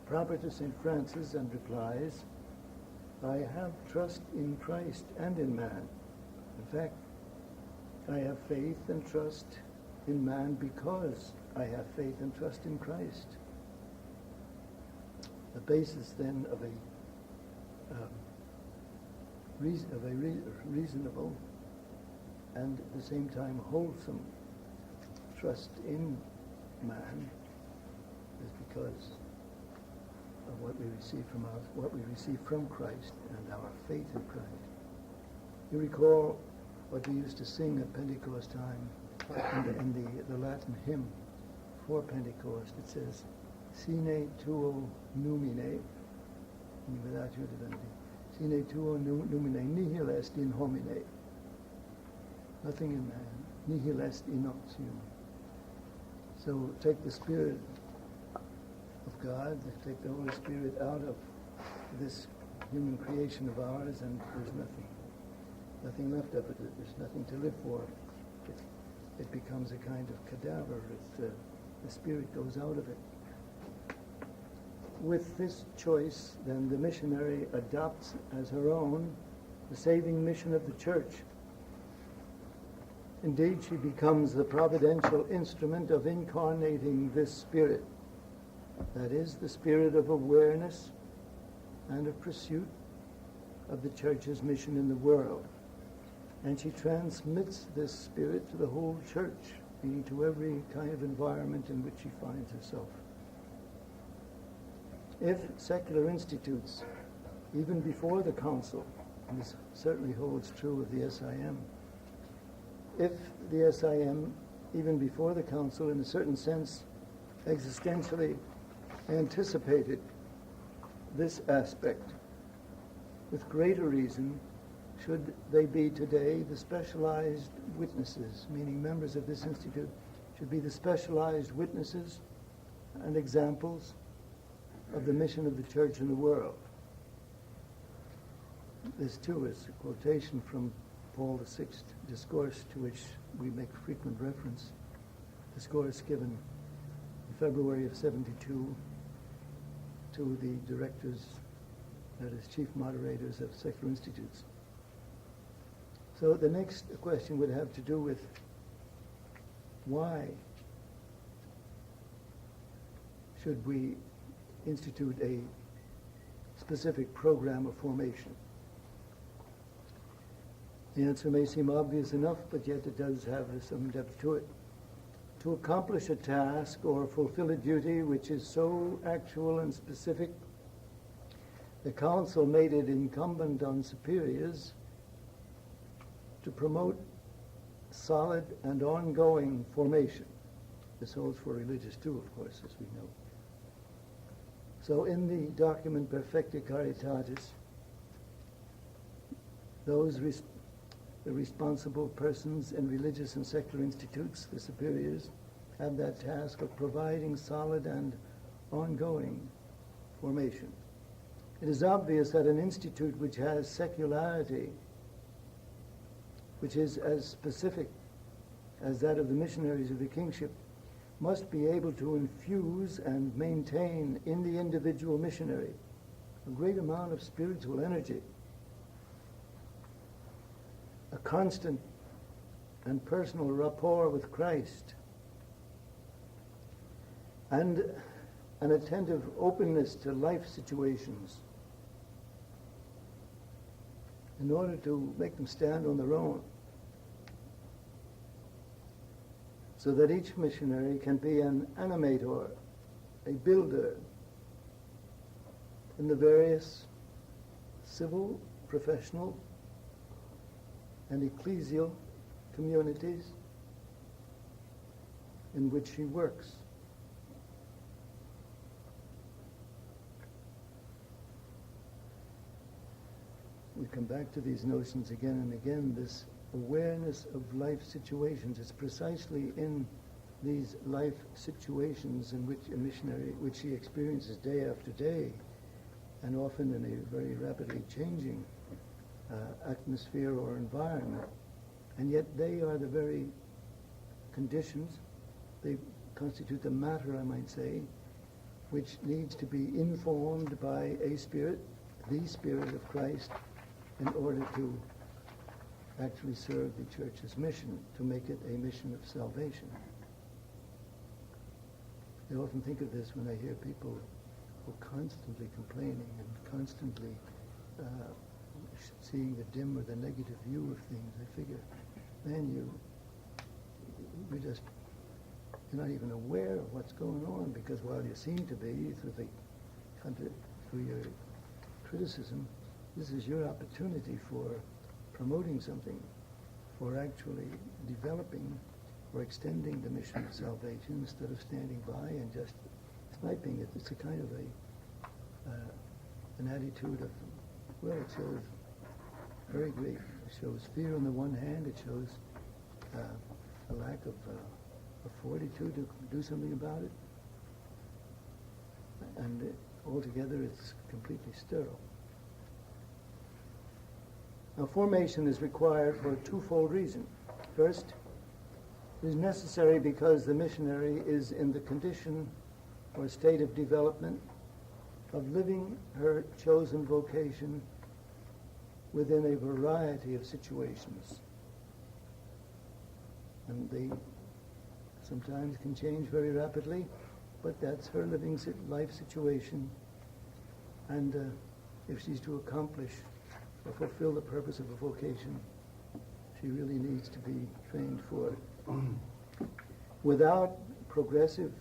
proper to St. Francis and replies, I have trust in Christ and in man. In fact, I have faith and trust in man because I have faith and trust in Christ. The basis then of a reasonable and at the same time wholesome trust in man is because of what we receive from Christ and our faith in Christ. You recall what we used to sing at Pentecost time in the Latin hymn for Pentecost. It says, Sine tuo numine, without your divinity, sine tuo numine, nihil est in homine. Nothing in man, nihil est in optium. So take the Spirit of God, take the Holy Spirit out of this human creation of ours, and there's nothing left of it. There's nothing to live for. It becomes a kind of cadaver. The Spirit goes out of it. With this choice, then, the missionary adopts as her own the saving mission of the Church. Indeed, she becomes the providential instrument of incarnating this spirit. That is, the spirit of awareness and of pursuit of the Church's mission in the world. And she transmits this spirit to the whole Church, meaning to every kind of environment in which she finds herself. If secular institutes, even before the Council, and this certainly holds true of the SIM, if the SIM, even before the Council, in a certain sense, existentially anticipated this aspect, with greater reason should they be today the specialized witnesses, meaning members of this institute should be the specialized witnesses and examples of the mission of the Church in the world. This too is a quotation from Paul VI discourse, to which we make frequent reference, discourse given in February of 72 to the directors, that is, chief moderators of secular institutes. So the next question would have to do with why should we institute a specific program of formation? The answer may seem obvious enough, but yet it does have some depth to it. To accomplish a task or fulfill a duty which is so actual and specific, the Council made it incumbent on superiors to promote solid and ongoing formation. This holds for religious too, of course, as we know. So in the document Perfecta Caritatis, the responsible persons in religious and secular institutes, the superiors, have that task of providing solid and ongoing formation. It is obvious that an institute which has secularity, which is as specific as that of the missionaries of the kingship, must be able to infuse and maintain in the individual missionary a great amount of spiritual energy, a constant and personal rapport with Christ, and an attentive openness to life situations in order to make them stand on their own. so that each missionary can be an animator, a builder in the various civil, professional, and ecclesial communities in which he works. We come back to these notions again and again, this awareness of life situations. It's precisely in these life situations in which a missionary, which he experiences day after day, and often in a very rapidly changing atmosphere or environment. And yet they are the very conditions, they constitute the matter, I might say, which needs to be informed by a spirit, the Spirit of Christ, in order to actually serve the church's mission, to make it a mission of salvation. I often think of this when I hear people who are constantly complaining and constantly seeing the dim or the negative view of things. I figure, man, you're not even aware of what's going on, because while you seem to be through your criticism, this is your opportunity for promoting something, for actually developing or extending the mission of salvation instead of standing by and just sniping it. It's a kind of an attitude of, well, it shows very great. It shows fear on the one hand. It shows a lack of fortitude to do something about it. And altogether, it's completely sterile. Now, formation is required for a twofold reason. First, it is necessary because the missionary is in the condition or state of development of living her chosen vocation within a variety of situations. And they sometimes can change very rapidly, but that's her living life situation. And if she's to accomplish or fulfill the purpose of a vocation, she really needs to be trained for it. Without progressive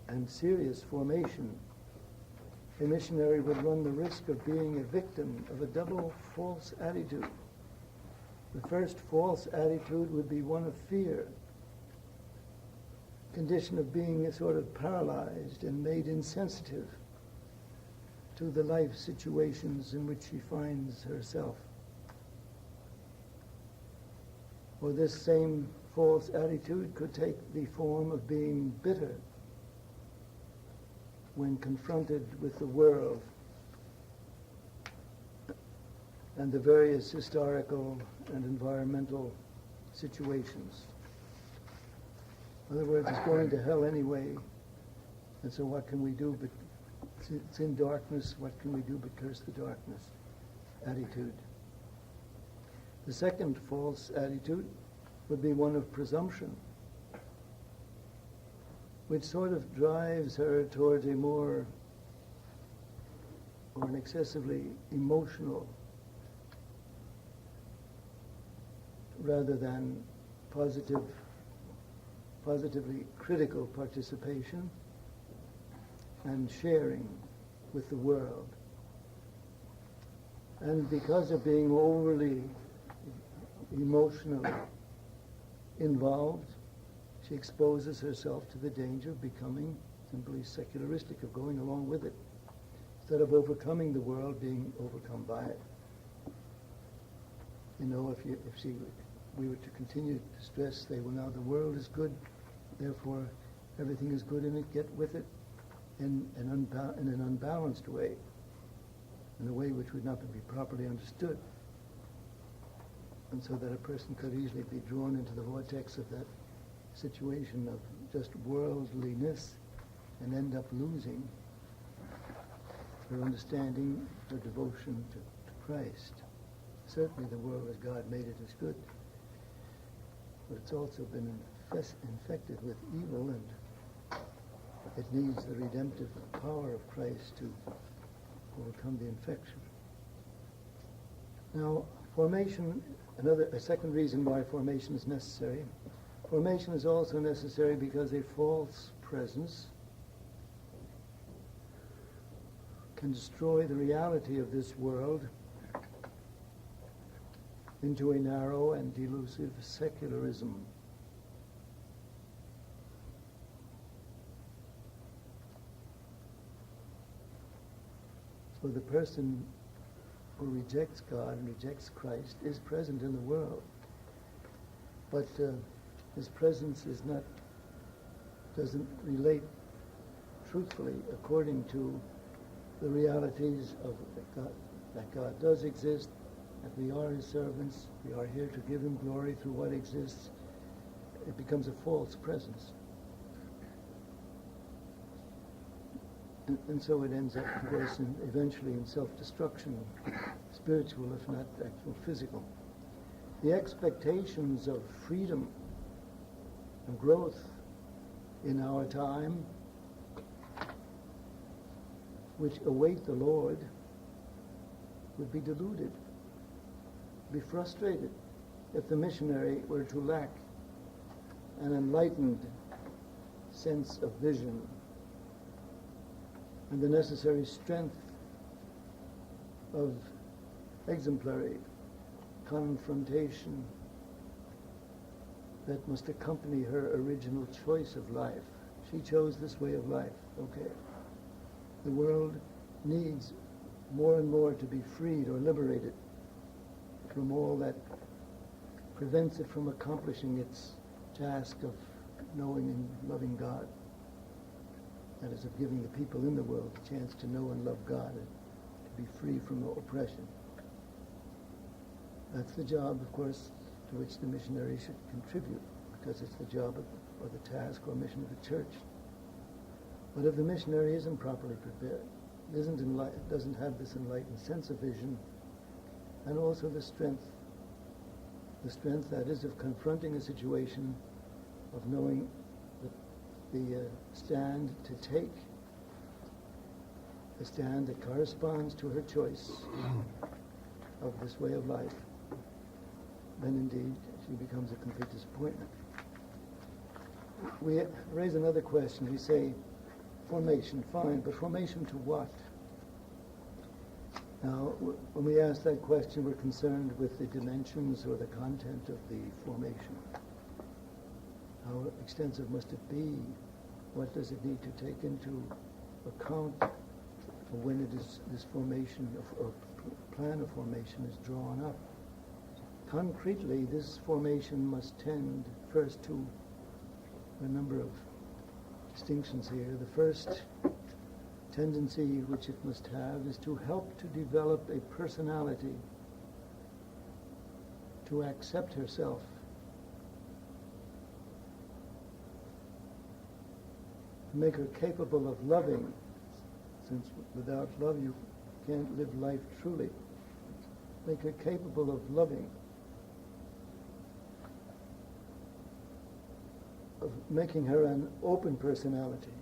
and serious formation, a missionary would run the risk of being a victim of a double false attitude. The first false attitude would be one of fear, condition of being sort of paralyzed and made insensitive to the life situations in which she finds herself. Or this same false attitude could take the form of being bitter when confronted with the world and the various historical and environmental situations. In other words, it's going to hell anyway, and so what can we do but, it's in darkness, what can we do but curse the darkness attitude. The second false attitude would be one of presumption, which sort of drives her towards a more or an excessively emotional rather than positively critical participation and sharing with the world. And because of being overly emotionally involved, she exposes herself to the danger of becoming simply secularistic, of going along with it, instead of overcoming the world, being overcome by it. You know, we were to continue to stress, say, well, now the world is good, therefore everything is good in it, get with it in an unbalanced way, in a way which would not be properly understood. And so that a person could easily be drawn into the vortex of that situation of just worldliness and end up losing her understanding, her devotion to Christ. Certainly the world as God made it is good, but it's also been infected with evil, and it needs the redemptive power of Christ to overcome the infection. Now, formation, a second reason why formation is necessary. Formation is also necessary because a false presence can destroy the reality of this world into a narrow and delusive secularism. So the person who rejects God and rejects Christ is present in the world, but his presence doesn't relate truthfully according to the realities of that God does exist, that we are His servants, we are here to give Him glory through what exists. It becomes a false presence. And so it ends up, of course, eventually in self-destruction, spiritual if not actual physical. The expectations of freedom and growth in our time, which await the Lord, would be deluded, be frustrated if the missionary were to lack an enlightened sense of vision and the necessary strength of exemplary confrontation that must accompany her original choice of life. She chose this way of life, okay. The world needs more and more to be freed or liberated from all that prevents it from accomplishing its task of knowing and loving God. That is, of giving the people in the world the chance to know and love God and to be free from oppression. That's the job, of course, to which the missionary should contribute, because it's the job or the task or mission of the church. But if the missionary isn't properly prepared, doesn't have this enlightened sense of vision, and also the strength that is of confronting a situation, of knowing the stand to take, a stand that corresponds to her choice of this way of life, then indeed she becomes a complete disappointment. We raise another question. We say, formation, fine, but formation to what? Now, when we ask that question, we're concerned with the dimensions or the content of the formation. How extensive must it be? What does it need to take into account when it is this formation or plan of formation is drawn up? Concretely, this formation must tend first to a number of distinctions here. The first tendency which it must have is to help to develop a personality, to accept herself, to make her capable of loving, since without love you can't live life truly. Make her capable of loving, of making her an open personality,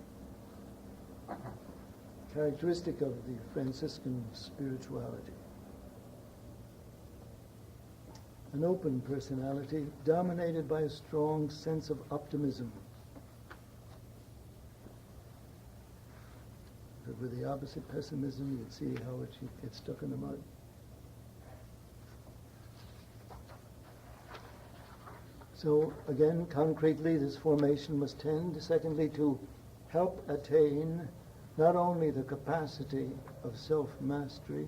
characteristic of the Franciscan spirituality. An open personality dominated by a strong sense of optimism. If it were the opposite, pessimism, you'd see how it gets stuck in the mud. So again, concretely, this formation must tend, secondly, to help attain not only the capacity of self-mastery,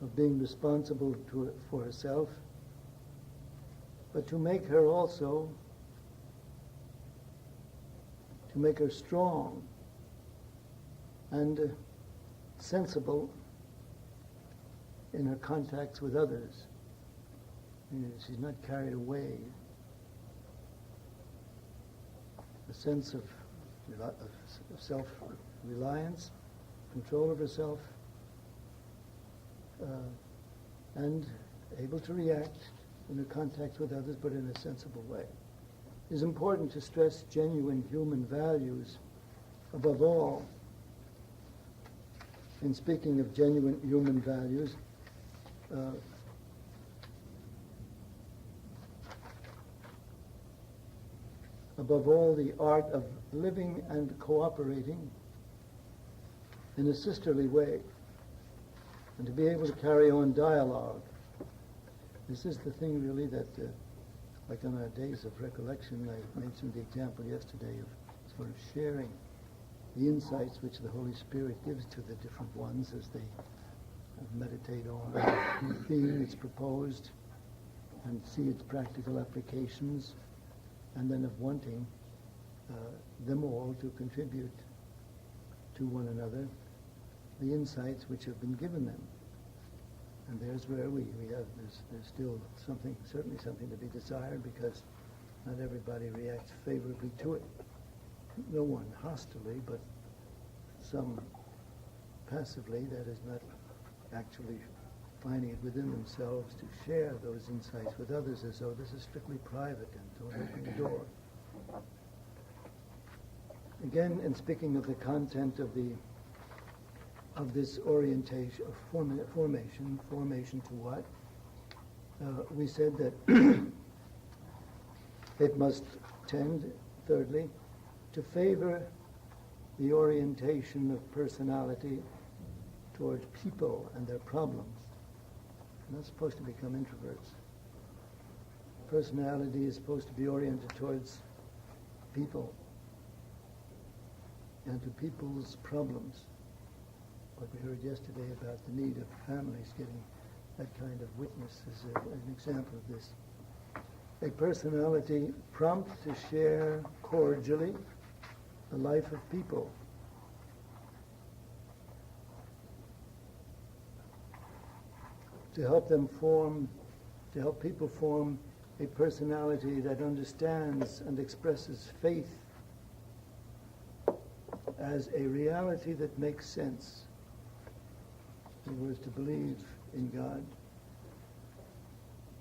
of being responsible for herself, but to make her also, to make her strong and sensible in her contacts with others. She's not carried away. A sense of self-reliance, control of herself, and able to react in her contacts with others, but in a sensible way. It is important to stress genuine human values above all. In speaking of genuine human values, above all, the art of living and cooperating in a sisterly way, and to be able to carry on dialogue. This is the thing really that, like on our days of recollection, I mentioned the example yesterday of sort of sharing the insights which the Holy Spirit gives to the different ones as they meditate on the theme that's proposed and see its practical applications, and then of wanting them all to contribute to one another the insights which have been given them. And there's where there's still certainly something to be desired, because not everybody reacts favorably to it. No one hostilely, but some passively, that is, not actually finding it within themselves to share those insights with others, as though this is strictly private and don't open the door. Again, in speaking of the content of this orientation, of formation to what? We said that it must tend, thirdly, to favor the orientation of personality towards people and their problems. We're not supposed to become introverts. Personality is supposed to be oriented towards people and to people's problems. What we heard yesterday about the need of families getting that kind of witness is an example of this. A personality prompt to share cordially the life of people. To help people form a personality that understands and expresses faith as a reality that makes sense. In other words, to believe in God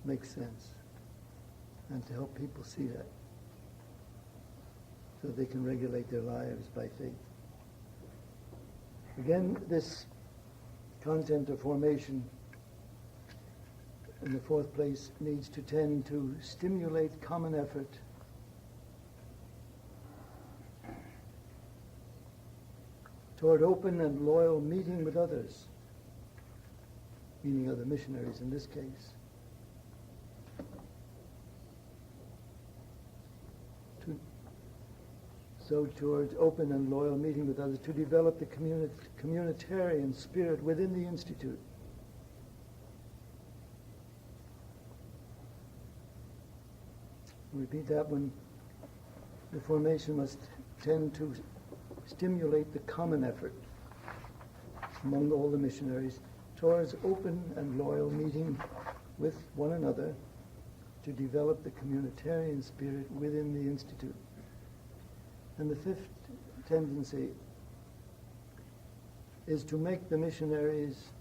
makes sense, and to help people see that, so they can regulate their lives by faith. Again, this content of formation, in the fourth place, needs to tend to stimulate common effort toward open and loyal meeting with others, meaning other missionaries in this case. So towards open and loyal meeting with others, to develop the communitarian spirit within the Institute. Repeat that one. The formation must tend to stimulate the common effort among all the missionaries towards open and loyal meeting with one another, to develop the communitarian spirit within the Institute. And the fifth tendency is to make the missionaries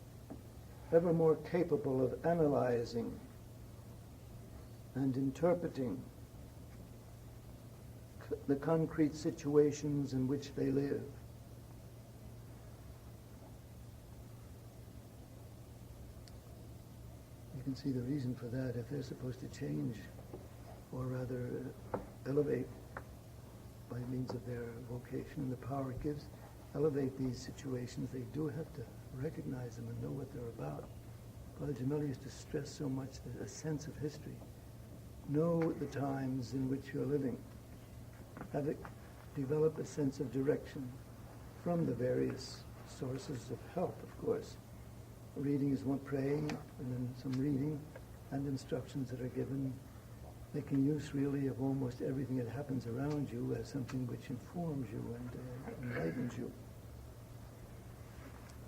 ever more capable of analyzing and interpreting the concrete situations in which they live. You can see the reason for that. If they're supposed to change, or rather elevate by means of their vocation and the power it gives, elevate these situations, they do have to recognize them and know what they're about. Father Jamil used to stress so much that a sense of history. Know the times in which you're living. Have it develop a sense of direction from the various sources of help, of course. Reading is one, praying, and then some reading and instructions that are given, making use really of almost everything that happens around you as something which informs you and enlightens you.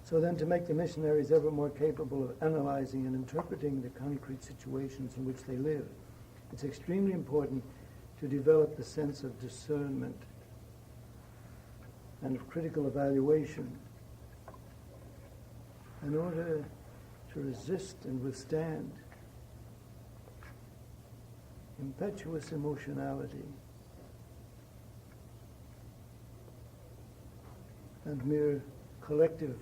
So then, to make the missionaries ever more capable of analyzing and interpreting the concrete situations in which they live, it's extremely important to develop the sense of discernment and of critical evaluation in order to resist and withstand impetuous emotionality and mere collective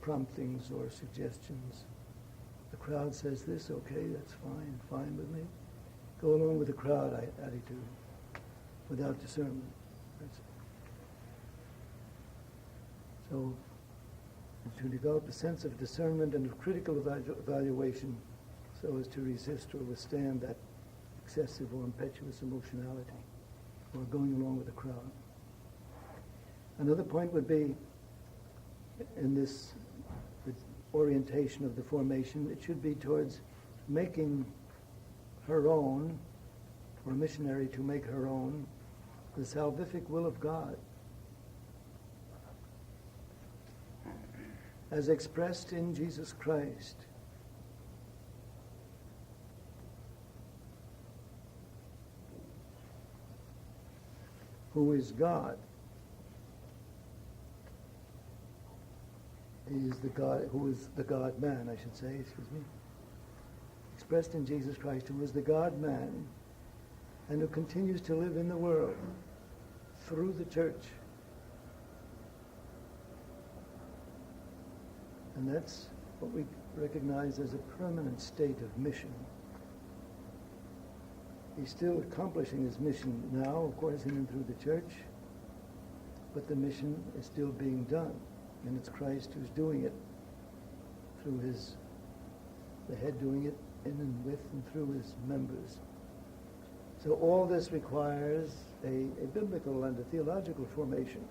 promptings or suggestions. The crowd says this, okay, that's fine with me. Go along with the crowd attitude. without discernment. So, to develop a sense of discernment and of critical evaluation so as to resist or withstand that excessive or impetuous emotionality or going along with the crowd. Another point would be, in this orientation of the formation, it should be towards making her own, or a missionary to make her own, the salvific will of God, as expressed in Jesus Christ. Who is God. He is the God, who is the God-man, I should say, excuse me. Expressed in Jesus Christ, who is the God-man, and who continues to live in the world through the church. And that's what we recognize as a permanent state of mission. He's still accomplishing his mission now, of course, in and through the church, but the mission is still being done, and it's Christ who's doing it through the head doing it in and with and through his members. So all this requires a biblical and a theological formation,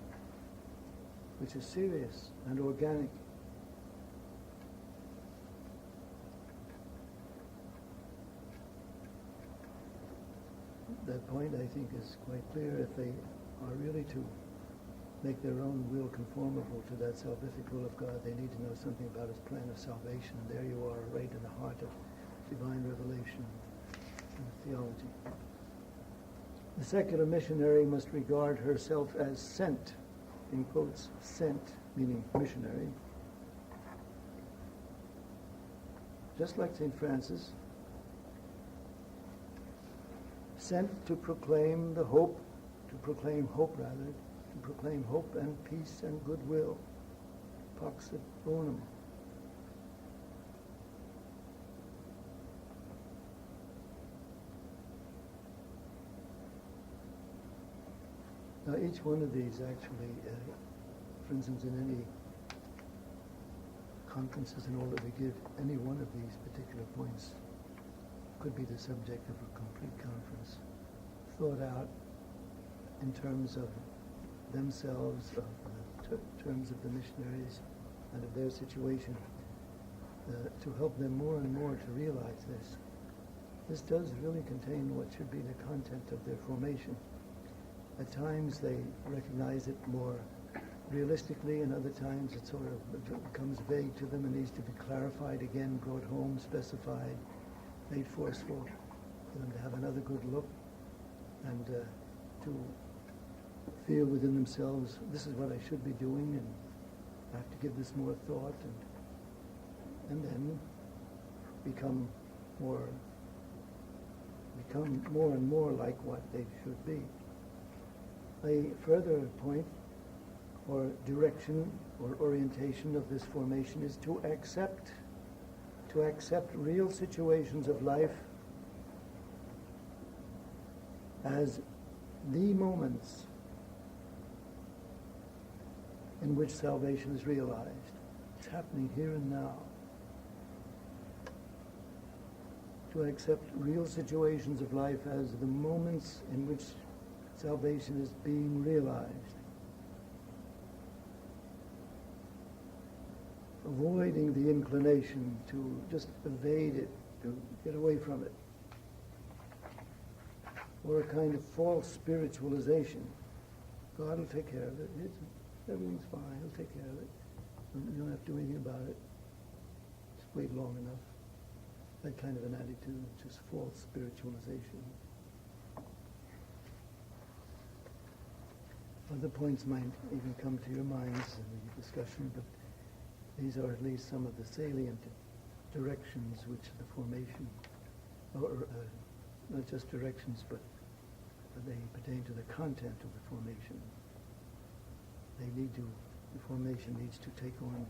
which is serious and organic. That point, I think, is quite clear. If they are really to make their own will conformable to that salvific will of God, they need to know something about his plan of salvation. And there you are, right in the heart of divine revelation and theology. The secular missionary must regard herself as sent, in quotes, sent, meaning missionary. Just like St. Francis, sent to proclaim hope and peace and goodwill, pax et bonum. Now each one of these actually, for instance, in any conferences and all that we give, any one of these particular points could be the subject of a complete conference, thought out in terms of themselves, of terms of the missionaries, and of their situation, to help them more and more to realize this. This does really contain what should be the content of their formation. At times they recognize it more realistically, and other times it sort of becomes vague to them and needs to be clarified again, brought home, specified, made forceful, for them to have another good look and to feel within themselves, this is what I should be doing, and I have to give this more thought, and then become more and more like what they should be. A further point or direction or orientation of this formation is to accept real situations of life as the moments in which salvation is realized. It's happening here and now. To accept real situations of life as the moments in which salvation is being realized. Avoiding the inclination to just evade it, to get away from it. Or a kind of false spiritualization. God will take care of it. Everything's fine. He'll take care of it. You don't have to do anything about it. Just wait long enough. That kind of an attitude, just false spiritualization. Other points might even come to your minds in the discussion, but these are at least some of the salient directions which the formation, or not just directions, but they pertain to the content of the formation. The formation needs to take on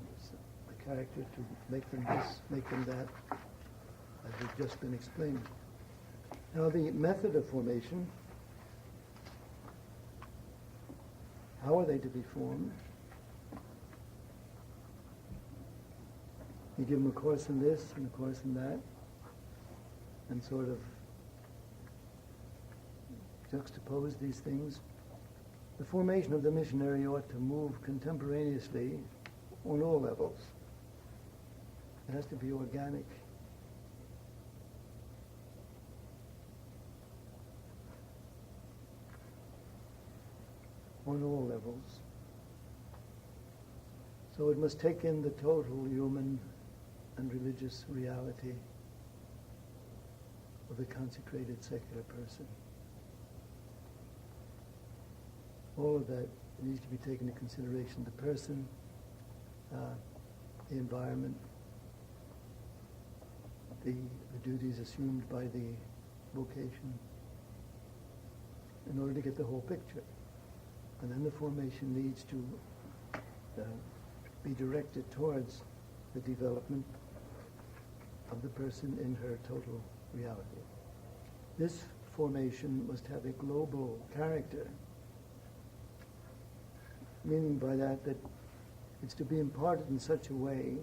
the character to make them this, make them that, as we've just been explaining. Now the method of formation how are they to be formed? You give them a course in this and a course in that, and sort of juxtapose these things. The formation of the missionary ought to move contemporaneously on all levels. It has to be organic. On all levels. So it must take in the total human and religious reality of the consecrated secular person. All of that needs to be taken into consideration. The person, the environment, the duties assumed by the vocation, in order to get the whole picture. And then the formation needs to be directed towards the development of the person in her total reality. This formation must have a global character, meaning by that it's to be imparted in such a way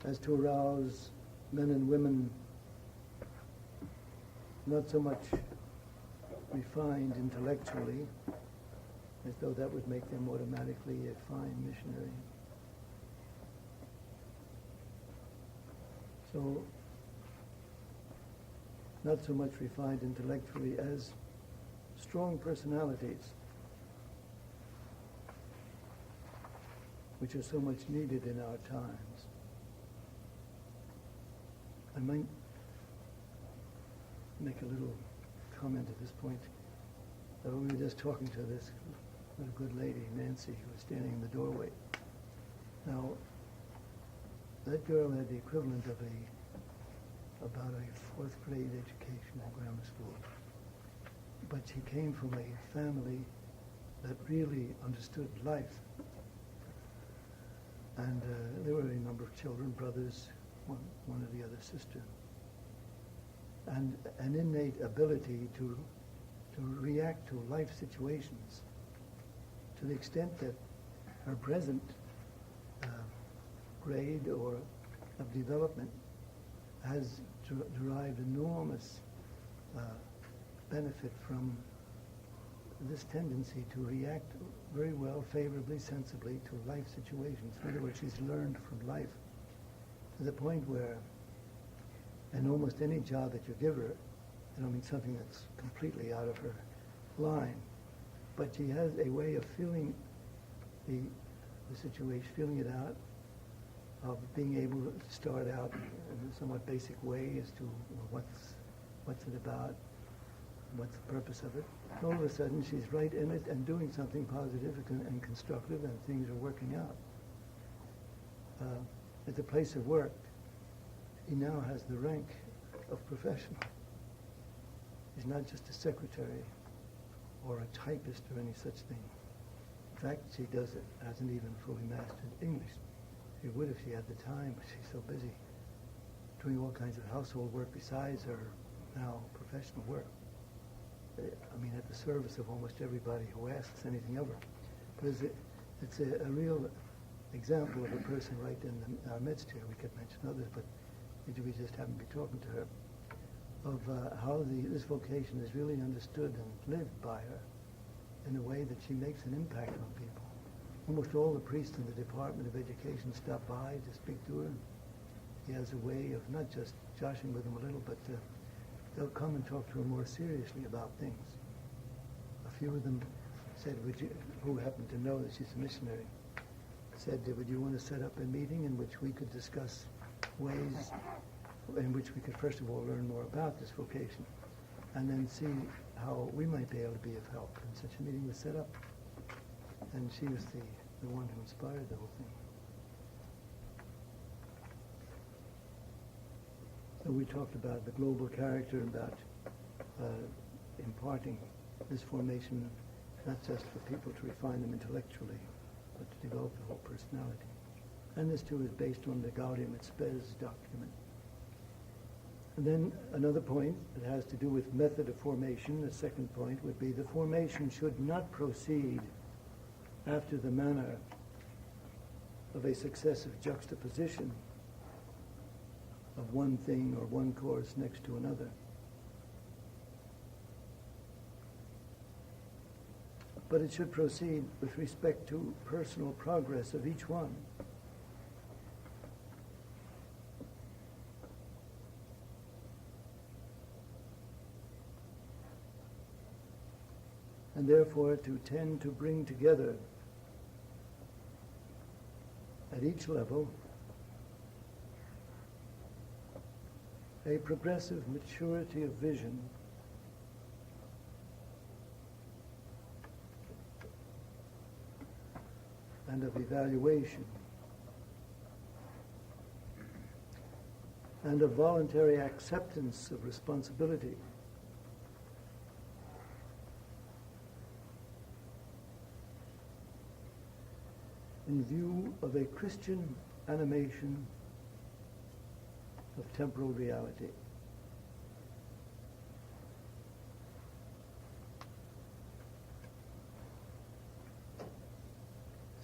as to arouse men and women not so much refined intellectually, as though that would make them automatically a fine missionary. So, not so much refined intellectually as strong personalities, which are so much needed in our times. I might make a little comment at this point. We were just talking to this good lady, Nancy, who was standing in the doorway. Now, that girl had the equivalent of about a 4th grade education at grammar school. But she came from a family that really understood life. And there were a number of children, brothers, one or the other sister. And an innate ability to react to life situations, to the extent that her present grade or of development has derived enormous benefit from this tendency to react very well, favorably, sensibly to life situations. In other words, she's learned from life to the point where in almost any job that you give her, I don't mean something that's completely out of her line, but she has a way of feeling the situation, feeling it out, of being able to start out in a somewhat basic way as to what's it about, what's the purpose of it. All of a sudden, she's right in it and doing something positive and constructive, and things are working out. At the place of work, he now has the rank of professional. He's not just a secretary or a typist or any such thing. In fact, she hasn't even fully mastered English. She would if she had the time, but she's so busy doing all kinds of household work besides her now professional work. I mean, at the service of almost everybody who asks anything of her. But it's a real example of a person right in our midst here. We could mention others, but we just happen to be talking to her, of how this vocation is really understood and lived by her in a way that she makes an impact on people. Almost all the priests in the Department of Education stop by to speak to her. He has a way of not just joshing with them a little, but they'll come and talk to her more seriously about things. A few of them said, who happened to know that she's a missionary, said, would you want to set up a meeting in which we could discuss ways in which we could first of all learn more about this vocation, and then see how we might be able to be of help. And such a meeting was set up, and she was the one who inspired the whole thing. So we talked about the global character, about imparting this formation, not just for people to refine them intellectually, but to develop the whole personality. And this too is based on the Gaudium et Spes document. And then another point that has to do with method of formation, the second point would be the formation should not proceed after the manner of a successive juxtaposition of one thing or one course next to another. But it should proceed with respect to personal progress of each one. And therefore to tend to bring together at each level a progressive maturity of vision and of evaluation and of voluntary acceptance of responsibility. In view of a Christian animation of temporal reality.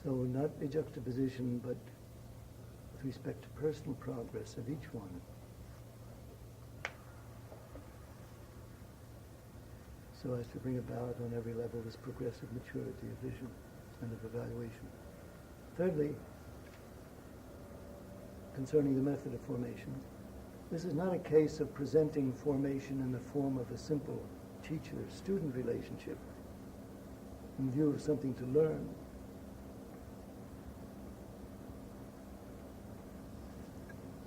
So not a juxtaposition, but with respect to personal progress of each one. So as to bring about on every level this progressive maturity of vision and of evaluation. Thirdly, concerning the method of formation, this is not a case of presenting formation in the form of a simple teacher-student relationship in view of something to learn.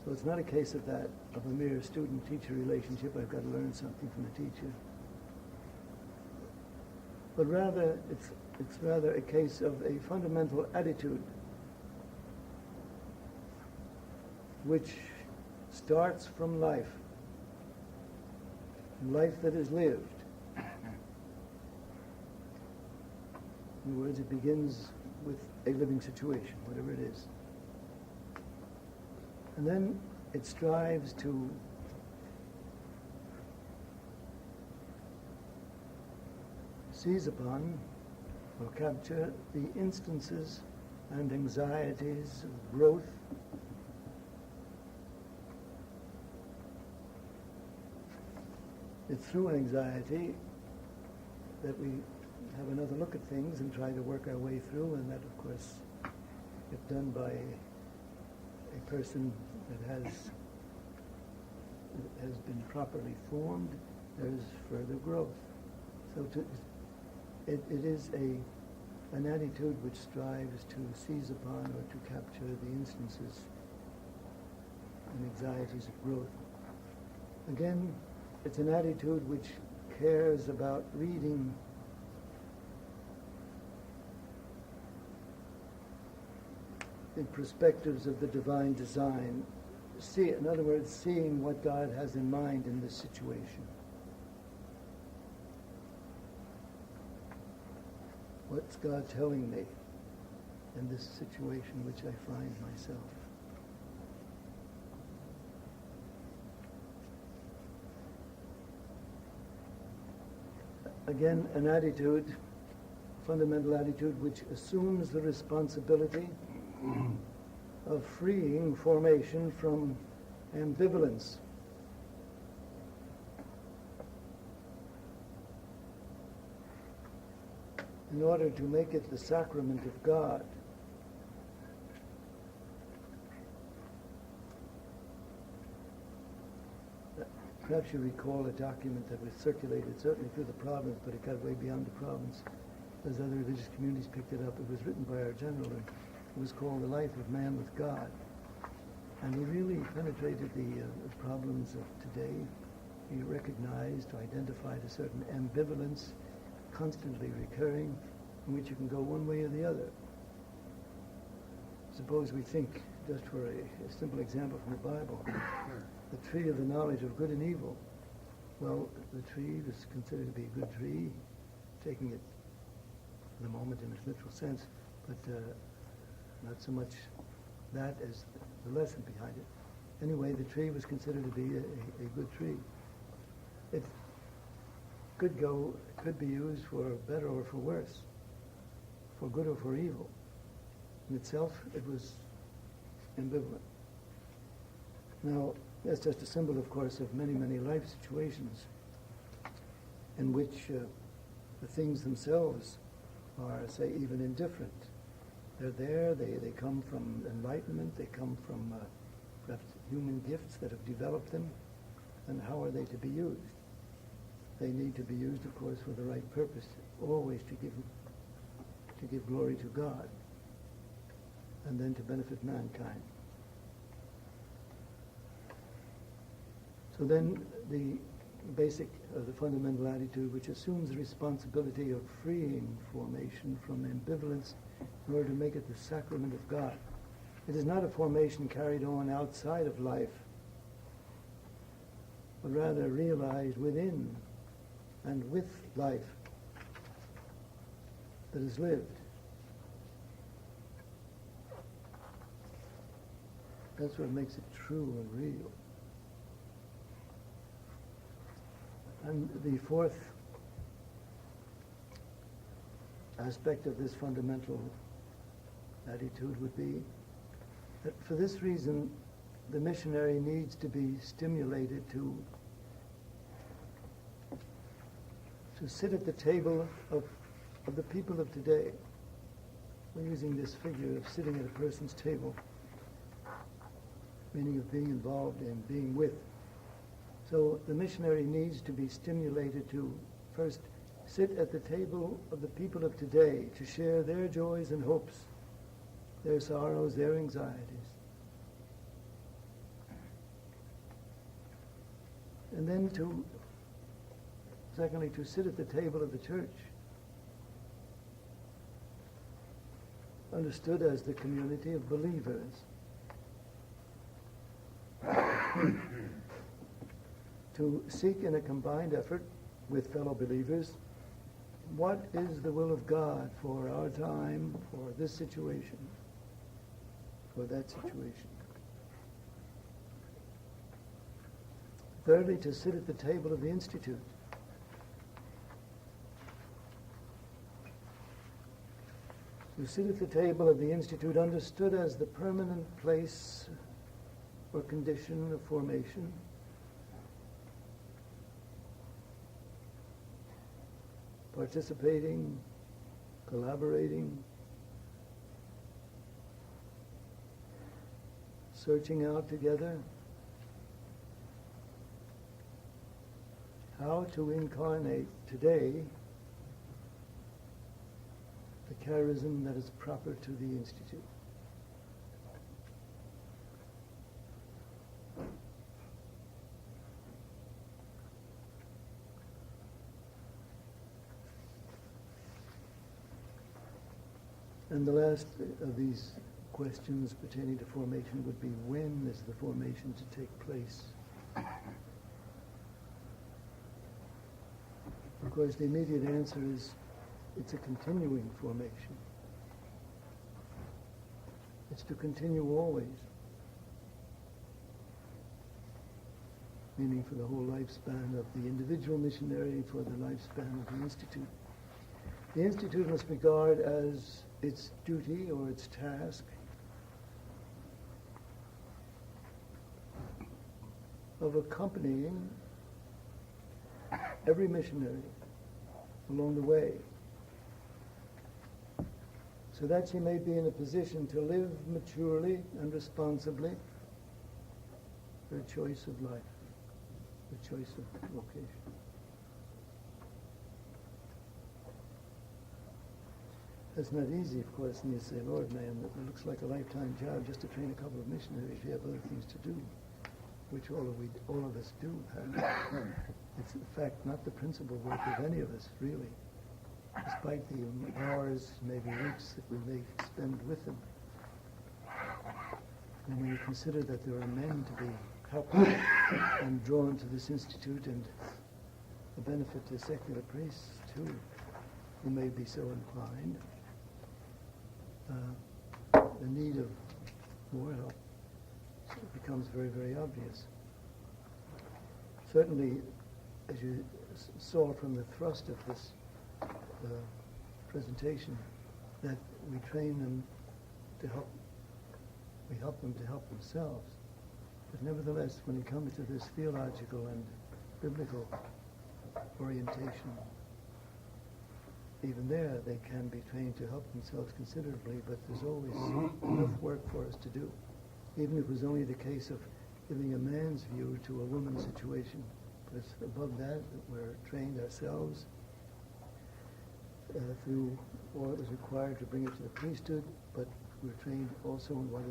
So it's not a case of that, of a mere student-teacher relationship. I've got to learn something from the teacher. But rather, it's rather a case of a fundamental attitude which starts from life that is lived. In other words, it begins with a living situation, whatever it is. And then it strives to seize upon or capture the instances and anxieties of growth It's through anxiety that we have another look at things and try to work our way through, and that, of course, if done by a person that has been properly formed, there's further growth. So it is an attitude which strives to seize upon or to capture the instances and anxieties of growth. Again, it's an attitude which cares about reading the perspectives of the divine design. In other words, seeing what God has in mind in this situation. What's God telling me in this situation which I find myself? Again, an attitude, fundamental attitude, which assumes the responsibility of freeing formation from ambivalence. In order to make it the sacrament of God. Perhaps you recall a document that was circulated, certainly through the province, but it got way beyond the province. As other religious communities picked it up, it was written by our general, and it was called The Life of Man with God. And he really penetrated the problems of today. He recognized, identified a certain ambivalence, constantly recurring, in which you can go one way or the other. Suppose we think, just for a simple example from the Bible, the tree of the knowledge of good and evil. Well, the tree was considered to be a good tree, taking it for the moment in its literal sense, but not so much that as the lesson behind it. anyway, the tree was considered to be a good tree. It could be used for better or for worse, for good or for evil. In itself, it was ambivalent. Now, that's just a symbol, of course, of many, many life situations in which the things themselves are, say, even indifferent. They're there, they come from enlightenment, they come from perhaps human gifts that have developed them, and how are they to be used? They need to be used, of course, for the right purpose, always to give glory to God, and then to benefit mankind. So then the basic, the fundamental attitude, which assumes the responsibility of freeing formation from ambivalence in order to make it the sacrament of God. It is not a formation carried on outside of life, but rather realized within and with life that is lived. That's what makes it true and real. And the fourth aspect of this fundamental attitude would be that for this reason, the missionary needs to be stimulated to sit at the table of the people of today. We're using this figure of sitting at a person's table, meaning of being involved in, being with. So the missionary needs to be stimulated to first sit at the table of the people of today, to share their joys and hopes, their sorrows, their anxieties. And then secondly, to sit at the table of the church, understood as the community of believers. To seek in a combined effort with fellow believers, what is the will of God for our time, for this situation, for that situation? Thirdly, to sit at the table of the Institute. To sit at the table of the Institute, understood as the permanent place or condition of formation, participating, collaborating, searching out together how to incarnate today the charism that is proper to the Institute. And the last of these questions pertaining to formation would be, when is the formation to take place? Of course, the immediate answer is it's a continuing formation. It's to continue always, meaning for the whole lifespan of the individual missionary, for the lifespan of the Institute. The Institute must regard as its duty or its task of accompanying every missionary along the way, so that she may be in a position to live maturely and responsibly her choice of life, her choice of vocation. That's not easy, of course, and you say, Lord, man, it looks like a lifetime job just to train a couple of missionaries. You have other things to do, which all of us do have. It's, in fact, not the principal work of any of us, really, despite the hours, maybe weeks, that we may spend with them. And when you consider that there are men to be helped and drawn to this institute, and the benefit to secular priests, too, who may be so inclined, the need of more help it becomes very, very obvious. Certainly, as you saw from the thrust of this presentation, that we train them to we help them to help themselves. But nevertheless, when it comes to this theological and biblical orientation, even there they can be trained to help themselves considerably, but there's always enough work for us to do. Even if it was only the case of giving a man's view to a woman's situation. But it's above that we're trained ourselves through what was required to bring it to the priesthood, but we're trained also in what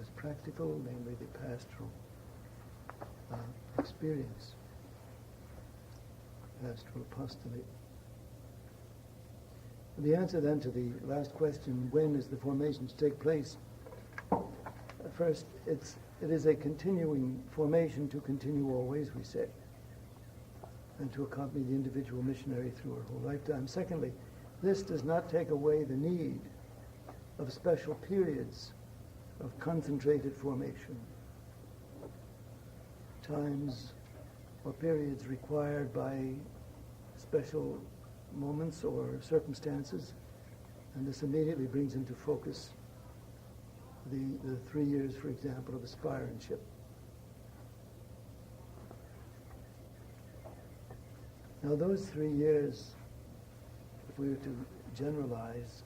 is practical, namely the pastoral experience, pastoral apostolate. The answer then to the last question, when is the formation to take place? First, it is a continuing formation to continue always, we say, and to accompany the individual missionary through her whole lifetime. Secondly, this does not take away the need of special periods of concentrated formation, times or periods required by special moments or circumstances, and this immediately brings into focus the 3 years, for example, of aspirantship. Now those 3 years, if we were to generalize,